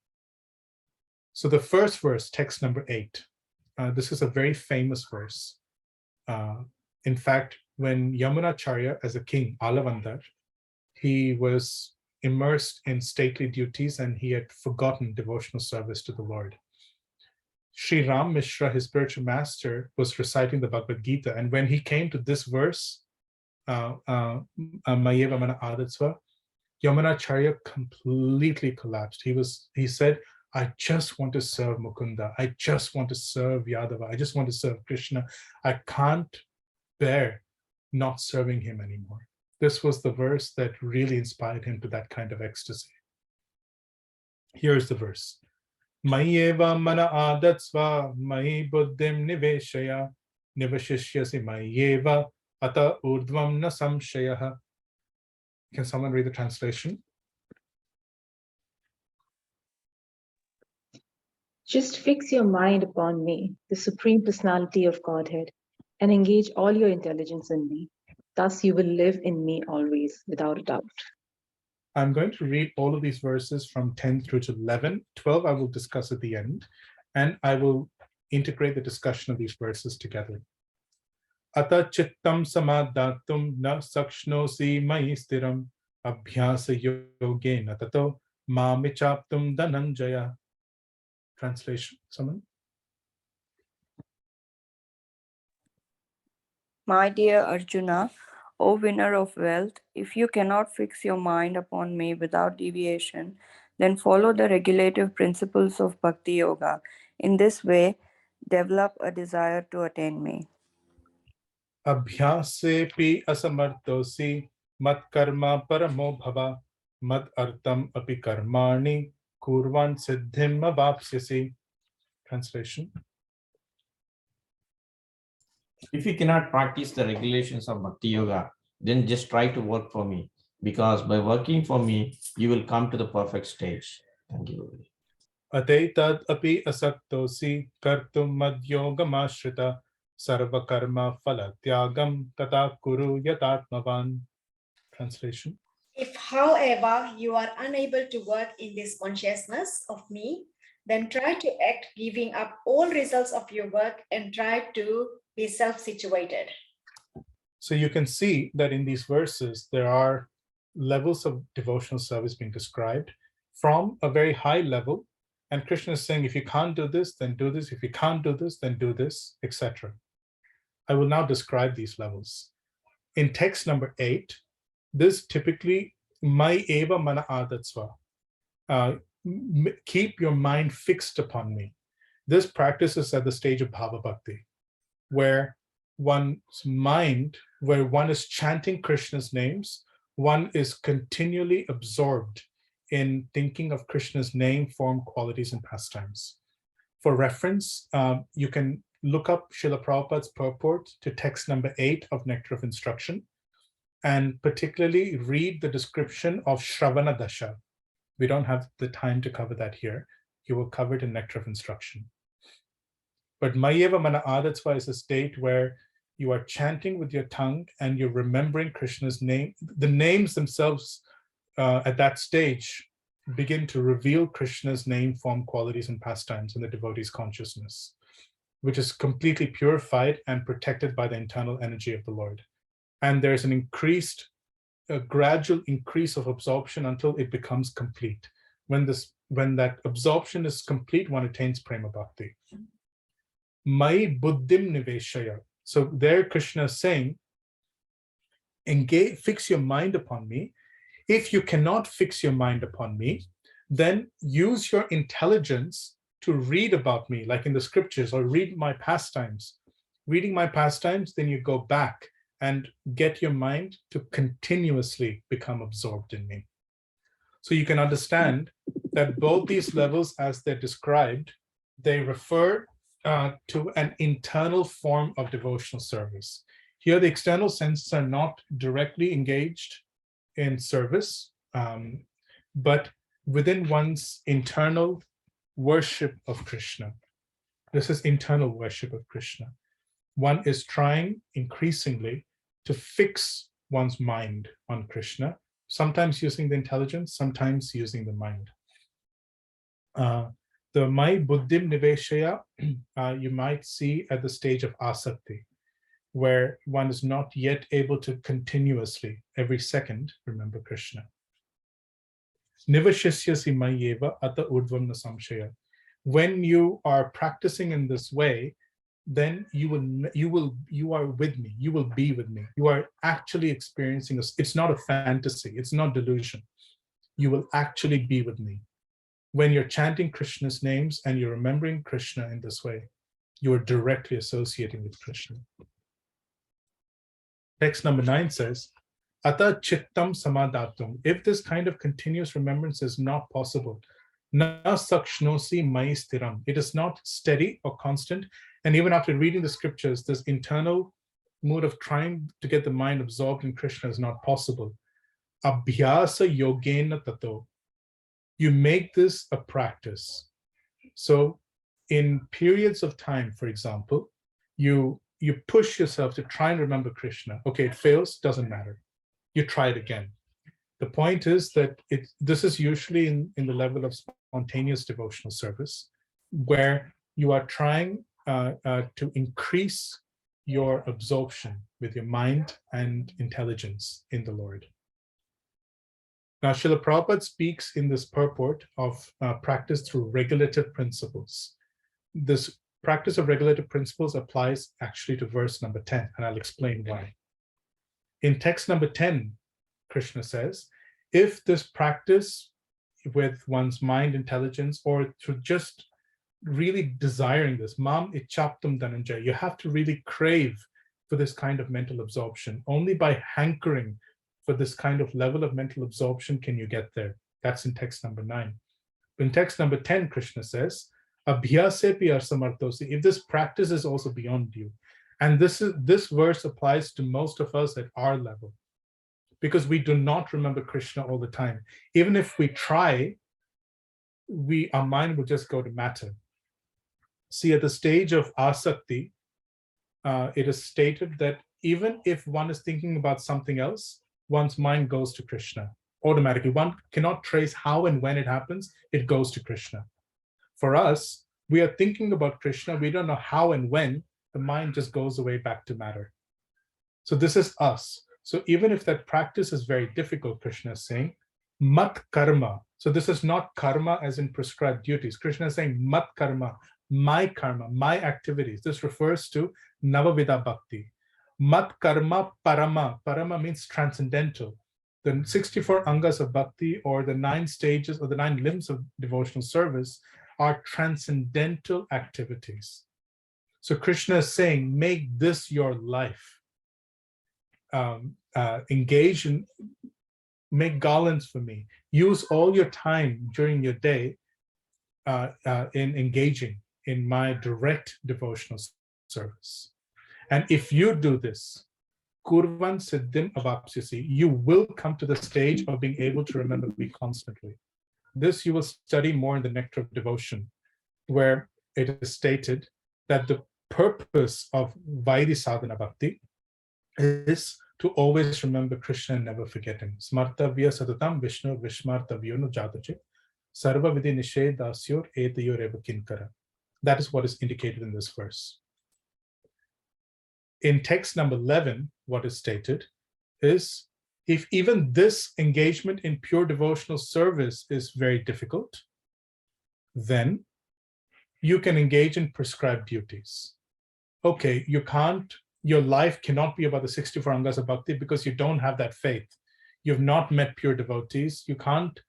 So the first verse, text number 8, this is a very famous verse. In fact, when Yamunacharya, as a king, Alavandar, he was immersed in stately duties and he had forgotten devotional service to the Lord. Sri Ram Mishra, his spiritual master, was reciting the Bhagavad-gītā, and when he came to this verse, Mayeva Mana Adatsva, Yamunacharya completely collapsed. He said, I just want to serve Mukunda. I just want to serve Yadava. I just want to serve Krishna. I can't bear not serving him anymore. This was the verse that really inspired him to that kind of ecstasy. Here's the verse. Mayeva mana adatsva mayi buddhim niveshaya nivashishyasi mayeva ata urdvam na samshayaha. Can someone read the translation? Just fix your mind upon me, the Supreme Personality of Godhead, and engage all your intelligence in me. Thus you will live in me always, without a doubt. I'm going to read all of these verses from 10 through to 11. 12 I will discuss at the end, and I will integrate the discussion of these verses together. Ata chittam samadatum na sakshnosi mayi stiram abhyasa yogena tato mamichaptum dhananjaya. Translation, someone? My dear Arjuna, O winner of wealth, if you cannot fix your mind upon me without deviation, then follow the regulative principles of Bhakti Yoga. In this way, develop a desire to attain me. Abhyasepi asamartosi mat karma paramo bhava mad artam api karmani kurvan siddhim avapsyasi. Translation. If you cannot practice the regulations of Bhakti Yoga, then just try to work for me, because by working for me, you will come to the perfect stage. Thank you. Ateitad api asaktosi kartum madyogamashrita sarva karma phalatyagam tata kuru yatatmavan. Translation. If, however, you are unable to work in this consciousness of me, then try to act giving up all results of your work and try to be self-situated. So you can see that in these verses, there are levels of devotional service being described from a very high level. And Krishna is saying, if you can't do this, then do this. If you can't do this, then do this, etc. I will now describe these levels. In text number 8, this typically, mai eva mana adatsva, keep your mind fixed upon me. This practice is at the stage of bhava bhakti, where one's mind, where one is chanting Krishna's names, one is continually absorbed in thinking of Krishna's name, form, qualities, and pastimes. For reference, you can look up Srila Prabhupada's purport to text number 8 of Nectar of Instruction, and particularly read the description of Shravana Dasha. We don't have the time to cover that here. You will cover it in Nectar of Instruction. But Mayeva Mana Adatsva is a state where you are chanting with your tongue and you're remembering Krishna's name. The names themselves at that stage begin to reveal Krishna's name, form, qualities, and pastimes in the devotee's consciousness, which is completely purified and protected by the internal energy of the Lord. And there's a gradual increase of absorption until it becomes complete. When that absorption is complete, one attains prema bhakti. Mai buddhim niveshaya. So there Krishna is saying, fix your mind upon me. If you cannot fix your mind upon me, then use your intelligence to read about me, like in the scriptures, or read my pastimes. Reading my pastimes, then you go back and get your mind to continuously become absorbed in me. So you can understand that both these levels, as they're described, they refer to an internal form of devotional service. Here, the external senses are not directly engaged in service, but within one's internal worship of Krishna. This is internal worship of Krishna. One is trying increasingly to fix one's mind on Krishna, sometimes using the intelligence, sometimes using the mind. The mai buddhim niveshaya, you might see at the stage of asakti, where one is not yet able to continuously, every second, remember Krishna. Nivashisyasi mayeva ata urdvam na samshaya. When you are practicing in this way, then you are with me, you will be with me. You are actually experiencing this. It's not a fantasy, it's not delusion. You will actually be with me. When you're chanting Krishna's names and you're remembering Krishna in this way, you are directly associating with Krishna. Text number 9 says, Ata chittam samadatum. If this kind of continuous remembrance is not possible, na sakshnosi mai stiram. It is not steady or constant. And even after reading the scriptures, this internal mood of trying to get the mind absorbed in Krishna is not possible. Abhyasa yogena tato. You make this a practice. So in periods of time, for example, you push yourself to try and remember Krishna. Okay, it fails, doesn't matter. You try it again. The point is that this is usually in the level of spontaneous devotional service, where you are trying to increase your absorption with your mind and intelligence in the Lord. Now, Srila Prabhupada speaks in this purport of practice through regulative principles. This practice of regulative principles applies actually to verse number 10, and I'll explain why. In text number 10, Krishna says, if this practice with one's mind intelligence or through just really desiring this, mam ichaptam dhananjaya, you have to really crave for this kind of mental absorption. Only by hankering for this kind of level of mental absorption can you get there. That's in text number 9. In text number 10, Krishna says, Abhyasepi arsamartosi, if this practice is also beyond you. And this verse applies to most of us at our level, because we do not remember Krishna all the time. Even if we try, our mind will just go to matter. See, at the stage of asakti, it is stated that even if one is thinking about something else, one's mind goes to Krishna automatically. One cannot trace how and when it happens, it goes to Krishna. For us, we are thinking about Krishna, we don't know how and when, the mind just goes away back to matter. So this is us. So even if that practice is very difficult, Krishna is saying, mat karma. So this is not karma as in prescribed duties. Krishna is saying mat karma, my activities. This refers to Navavida Bhakti. Mat karma parama. Parama means transcendental. The 64 angas of bhakti, or the 9 stages or the 9 limbs of devotional service, are transcendental activities. So Krishna is saying, make this your life. Engage in, make garlands for me. Use all your time during your day in engaging in my direct devotional service. And if you do this, kurvan siddhim avapsyasi, you will come to the stage of being able to remember me constantly. This you will study more in the Nectar of Devotion, where it is stated that the purpose of Vaidhi Sadhana Bhakti is to always remember Krishna and never forget him. Smartavya satatam Vishnu vishmartavyo no jatache sarva vidhi nishedasyor etayor eva kinkara. That is what is indicated in this verse. In text number 11, what is stated is, if even this engagement in pure devotional service is very difficult, then you can engage in prescribed duties. Okay, your life cannot be about the 64 angas of bhakti because you don't have that faith. You've not met pure devotees. You can't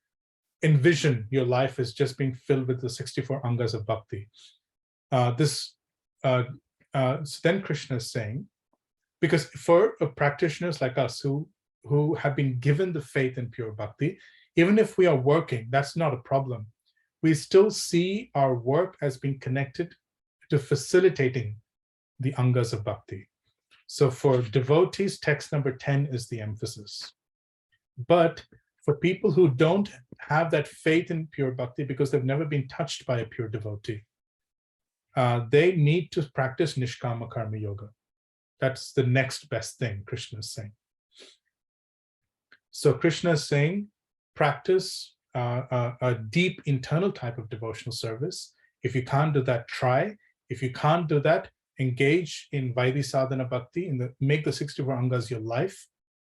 envision your life as just being filled with the 64 angas of bhakti. So then Krishna is saying, because for practitioners like us who have been given the faith in pure bhakti, even if we are working, that's not a problem. We still see our work as being connected to facilitating the angas of bhakti. So for devotees, text number 10 is the emphasis. But for people who don't have that faith in pure bhakti because they've never been touched by a pure devotee, they need to practice nishkama karma yoga. That's the next best thing Krishna is saying. So Krishna is saying, practice a deep internal type of devotional service, If you can't do that, try. If you can't do that, engage in Vaidhi Sadhana Bhakti, make the 64 Angas your life.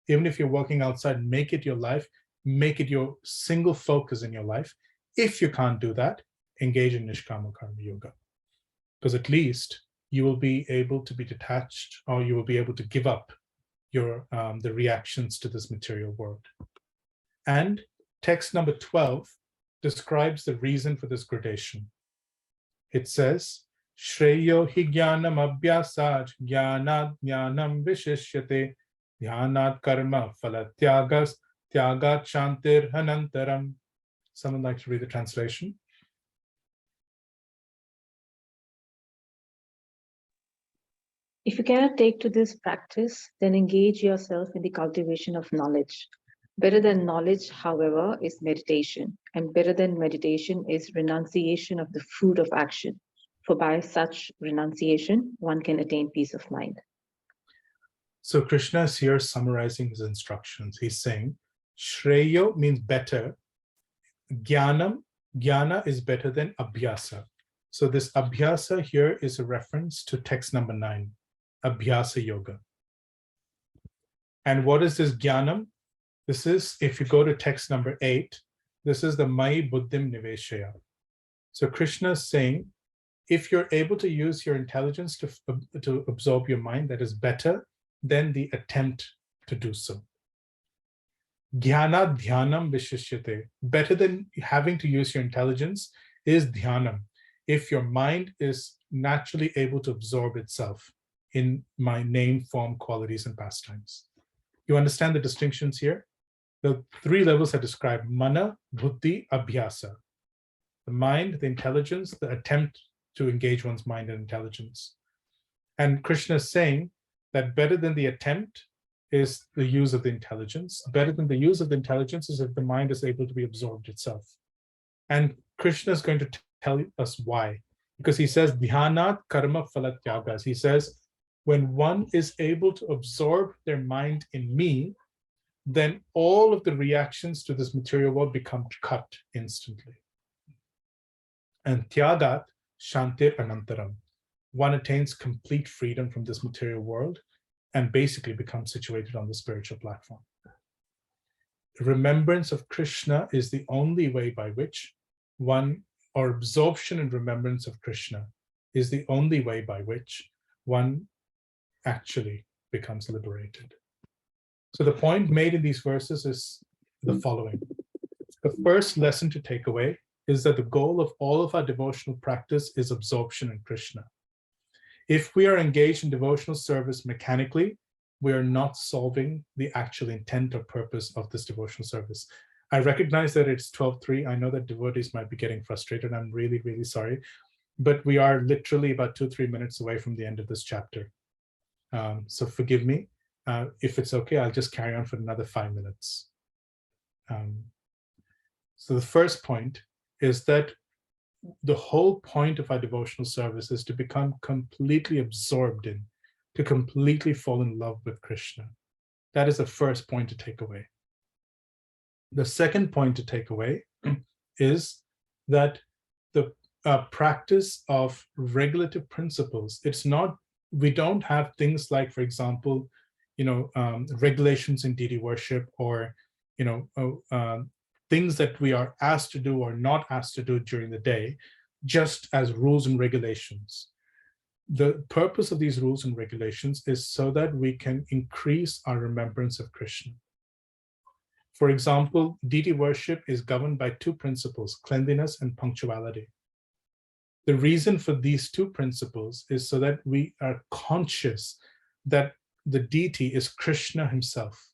Even if you're working outside, make it your life, make it your single focus in your life. If you can't do that, engage in Nishkama Karma Yoga. Because at least you will be able to be detached, or you will be able to give up your the reactions to this material world. And text number 12 describes the reason for this gradation. It says, Shreyo hi jnanam abhyasat jnanat jnanam vishishyate dhyanat karma phalatyagas tyagat shantir hanantaram. Someone like to read the translation? If you cannot take to this practice, then engage yourself in the cultivation of knowledge. Better than knowledge, however, is meditation, and better than meditation is renunciation of the fruit of action. For by such renunciation, one can attain peace of mind. So Krishna is here summarizing his instructions. He's saying, Shreyo means better. Jnanam, jnana is better than abhyasa. So this abhyasa here is a reference to text number 9, Abhyasa Yoga. And what is this jnanam? This is, if you go to text number 8, this is the Mai Buddhim Niveshaya. So Krishna is saying, if you're able to use your intelligence to absorb your mind, that is better than the attempt to do so. Dhyana dhyanam vishishyate. Better than having to use your intelligence is dhyanam. If your mind is naturally able to absorb itself in my name, form, qualities, and pastimes. You understand the distinctions here? The 3 levels are described: mana, buddhi, abhyasa. The mind, the intelligence, the attempt to engage one's mind and intelligence. And Krishna is saying that better than the attempt is the use of the intelligence. Better than the use of the intelligence is if the mind is able to be absorbed itself. And Krishna is going to tell us why. Because he says, dhyanat karma phalatyagas. He says, when one is able to absorb their mind in me, then all of the reactions to this material world become cut instantly. And tyagat shantir anantaram. One attains complete freedom from this material world and basically becomes situated on the spiritual platform. Remembrance of Krishna is the only way by which one, or absorption and remembrance of Krishna is the only way by which one actually becomes liberated. So the point made in these verses is the following. The first lesson to take away is that the goal of all of our devotional practice is absorption in Krishna. If we are engaged in devotional service mechanically, we are not solving the actual intent or purpose of this devotional service. I recognize that it's 12:03. I know that devotees might be getting frustrated. I'm really, really sorry. But we are literally about 2-3 minutes away from the end of this chapter. So forgive me. If it's okay, I'll just carry on for another 5 minutes. So the first point is that the whole point of our devotional service is to become completely absorbed in, to completely fall in love with Krishna. That is the first point to take away. The second point to take away is that the practice of regulative principles, it's not, we don't have things like, for example, regulations in deity worship, or things that we are asked to do or not asked to do during the day, just as rules and regulations. The purpose of these rules and regulations is so that we can increase our remembrance of Krishna. For example, deity worship is governed by 2 principles, cleanliness and punctuality. The reason for these 2 principles is so that we are conscious that the deity is Krishna himself.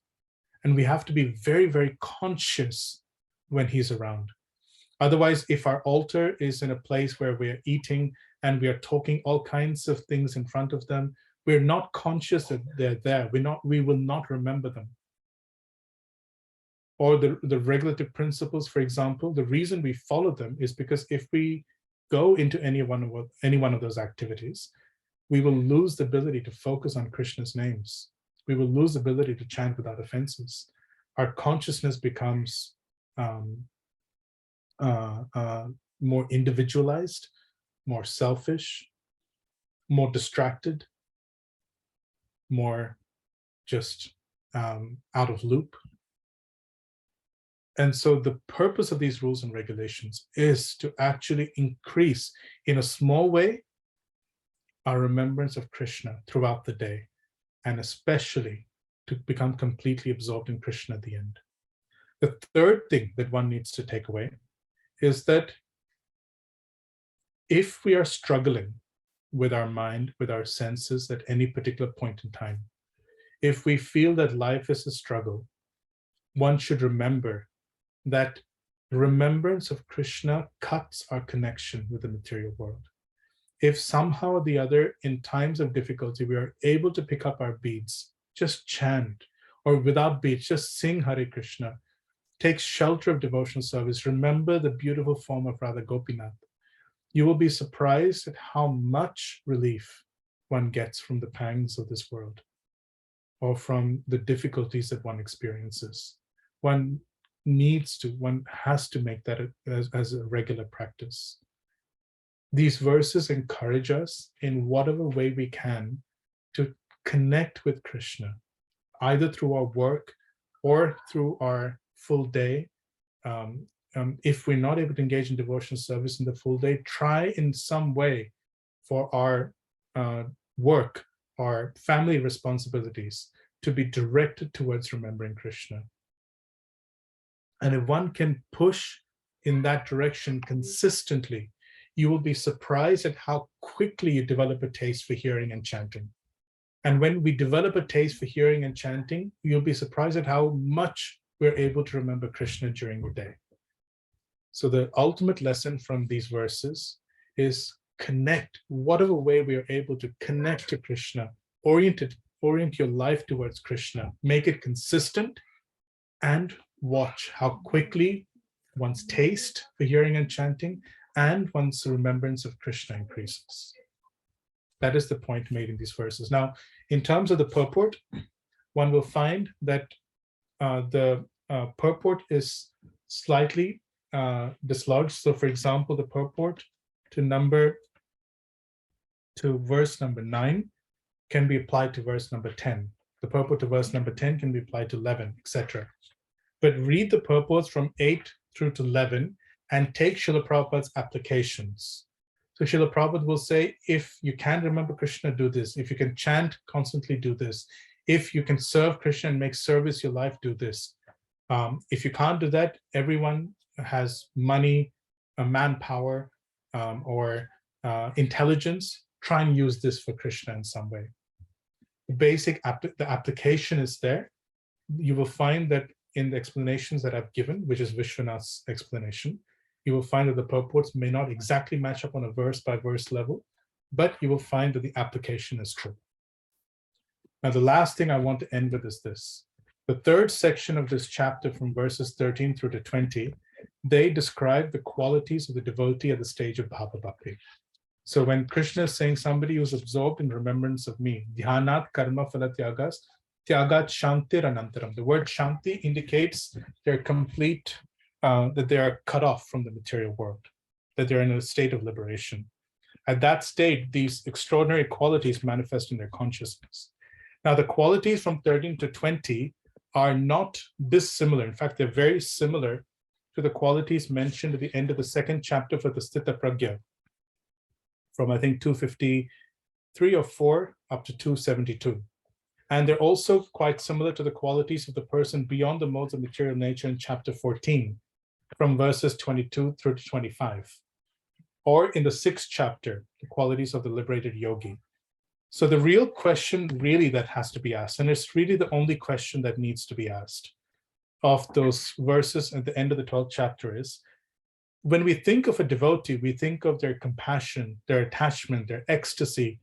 And we have to be very, very conscious when he's around. Otherwise, if our altar is in a place where we're eating and we are talking all kinds of things in front of them, we're not conscious that they're there. We will not remember them. Or the regulative principles, for example, the reason we follow them is because if we go into any one of those activities, we will lose the ability to focus on Krishna's names. We will lose the ability to chant without offenses. Our consciousness becomes more individualized. more selfish, more distracted, more just out of loop. And so the purpose of these rules and regulations is to actually increase in a small way our remembrance of Krishna throughout the day, and especially to become completely absorbed in Krishna at the end. The third thing that one needs to take away is that if we are struggling with our mind, with our senses at any particular point in time, if we feel that life is a struggle, one should remember that remembrance of Krishna cuts our connection with the material world. If somehow or the other, in times of difficulty, we are able to pick up our beads, just chant, or without beads, just sing Hare Krishna, take shelter of devotional service, remember the beautiful form of Radha Gopinath, you will be surprised at how much relief one gets from the pangs of this world, or from the difficulties that one experiences. One has to make that as a regular practice. These verses encourage us in whatever way we can to connect with Krishna, either through our work or through our full day. If we're not able to engage in devotional service in the full day, try in some way for our work, our family responsibilities to be directed towards remembering Krishna. And if one can push in that direction consistently, you will be surprised at how quickly you develop a taste for hearing and chanting. And when we develop a taste for hearing and chanting, you'll be surprised at how much we're able to remember Krishna during the day. So the ultimate lesson from these verses is connect, whatever way we are able to connect to Krishna, orient your life towards Krishna, make it consistent, and watch how quickly one's taste for hearing and chanting and one's remembrance of Krishna increases. That is the point made in these verses. Now, in terms of the purport, one will find that the purport is slightly dislodged. So, for example, the purport to verse number 9 can be applied to verse number 10. The purport to verse number 10 can be applied to 11, etc. But read the purports from 8 through to 11 and take Srila Prabhupada's applications. So Srila Prabhupada will say, if you can remember Krishna, do this. If you can chant constantly, do this. If you can serve Krishna and make service your life, do this. If you can't do that, everyone has money, manpower, or intelligence. Try and use this for Krishna in some way. The application is there. You will find that in the explanations that I've given, which is Vishwanath's explanation, you will find that the purports may not exactly match up on a verse-by-verse level, but you will find that the application is true. Now, the last thing I want to end with is this. The third section of this chapter, from verses 13 through to 20, they describe the qualities of the devotee at the stage of Bhava Bhakti. So when Krishna is saying somebody who's absorbed in remembrance of me, dhyanat karma phala tyagas, tyagat shantir anantaram. The word shanti indicates they're complete, that they are cut off from the material world, that they're in a state of liberation. At that state, these extraordinary qualities manifest in their consciousness. Now, the qualities from 13 to 20 are not dissimilar. In fact, they're very similar to the qualities mentioned at the end of the second chapter for the Sthita Pragya, from I think 253 or 4 up to 272. And they're also quite similar to the qualities of the person beyond the modes of material nature in chapter 14, from verses 22 through to 25. Or in the 6th chapter, the qualities of the liberated yogi. So the real question really that has to be asked, and it's really the only question that needs to be asked of those verses at the end of the 12th chapter is, when we think of a devotee, we think of their compassion, their attachment, their ecstasy,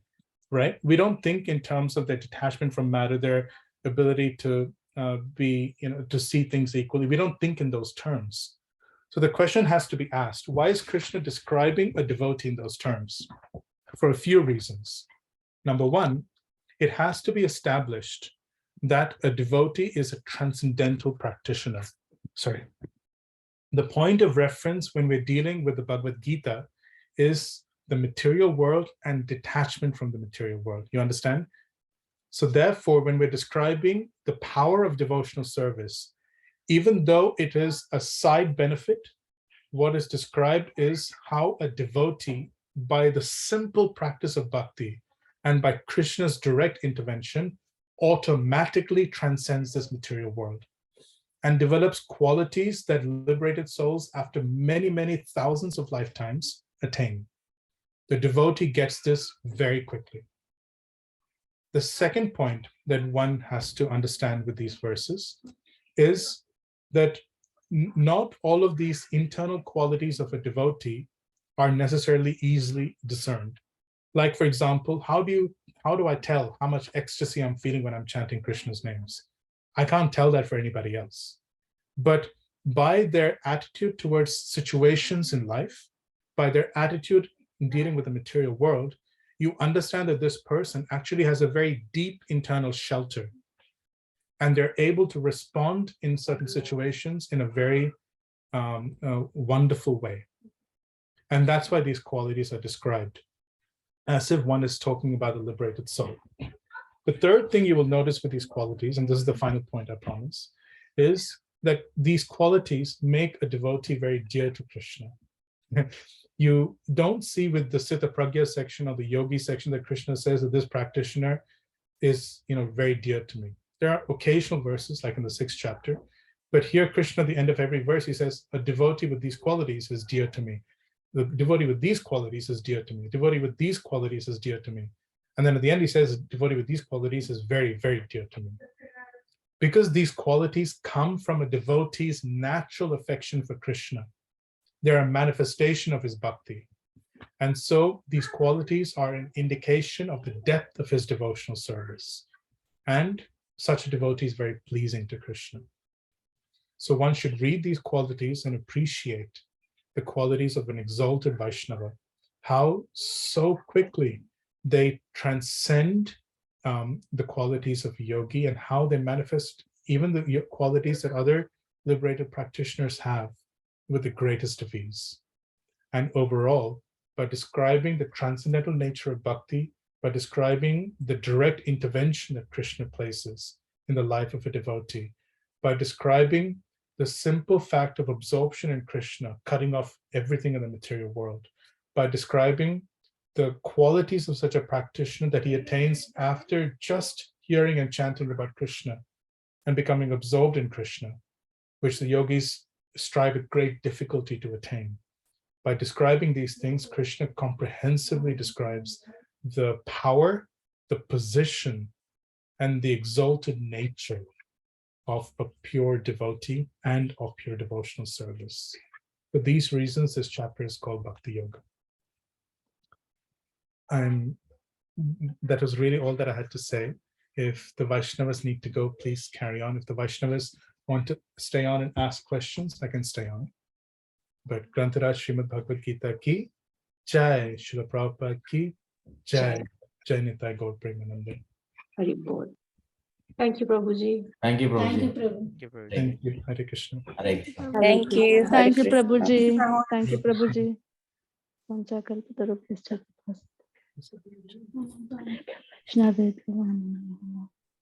right? We don't think in terms of their detachment from matter, their ability to to see things equally. We don't think in those terms. So the question has to be asked, why is Krishna describing a devotee in those terms? For a few reasons. Number one, it has to be established that a devotee is a transcendental practitioner. The point of reference when we're dealing with the Bhagavad-gītā is the material world and detachment from the material world. You understand? So therefore, when we're describing the power of devotional service, even though it is a side benefit, what is described is how a devotee, by the simple practice of bhakti and by Krishna's direct intervention, automatically transcends this material world and develops qualities that liberated souls after many, many thousands of lifetimes attain. The devotee gets this very quickly. The second point that one has to understand with these verses is that not all of these internal qualities of a devotee are necessarily easily discerned. Like, for example, how do I tell how much ecstasy I'm feeling when I'm chanting Krishna's names? I can't tell that for anybody else. But by their attitude towards situations in life, by their attitude in dealing with the material world, you understand that this person actually has a very deep internal shelter, and they're able to respond in certain situations in a very wonderful way. And that's why these qualities are described as if one is talking about a liberated soul. The third thing you will notice with these qualities, and this is the final point I promise, is that these qualities make a devotee very dear to Krishna. You don't see with the Sita Pragya section or the Yogi section that Krishna says that this practitioner is, very dear to me. There are occasional verses, like in the 6th chapter, but here Krishna, at the end of every verse, he says, a devotee with these qualities is dear to me. The devotee with these qualities is dear to me. The devotee with these qualities is dear to me. And then at the end, he says, a devotee with these qualities is very, very dear to me. Because these qualities come from a devotee's natural affection for Krishna. They're a manifestation of his bhakti. And so these qualities are an indication of the depth of his devotional service. And such a devotee is very pleasing to Krishna. So one should read these qualities and appreciate the qualities of an exalted Vaishnava, how so quickly they transcend the qualities of a yogi, and how they manifest even the qualities that other liberated practitioners have with the greatest of ease. And overall, by describing the transcendental nature of bhakti, by describing the direct intervention that Krishna places in the life of a devotee, by describing the simple fact of absorption in Krishna, cutting off everything in the material world, by describing the qualities of such a practitioner that he attains after just hearing and chanting about Krishna and becoming absorbed in Krishna, which the yogis strive with great difficulty to attain. By describing these things, Krishna comprehensively describes the power, the position, and the exalted nature of a pure devotee and of pure devotional service. For these reasons, this chapter is called Bhakti Yoga. That was really all that I had to say. If the Vaishnavas need to go, please carry on. If the Vaishnavas want to stay on and ask questions, I can stay on. But Grantaraj Srimad Bhagavad-gītā ki Jai, Srila Prabhupada ki Jai, Jai Nitai Gaur Premanande. Hari Bol. Thank you, Prabhuji. Thank you, Prabhu. Thank you, Prabhu. Thank you. Hare Krishna. Hare Krishna. Thank you. Thank you, Hare Krishna. Prabhuji. Thank you, Prabhuji. Panchakalpatarubhyascha. Krishna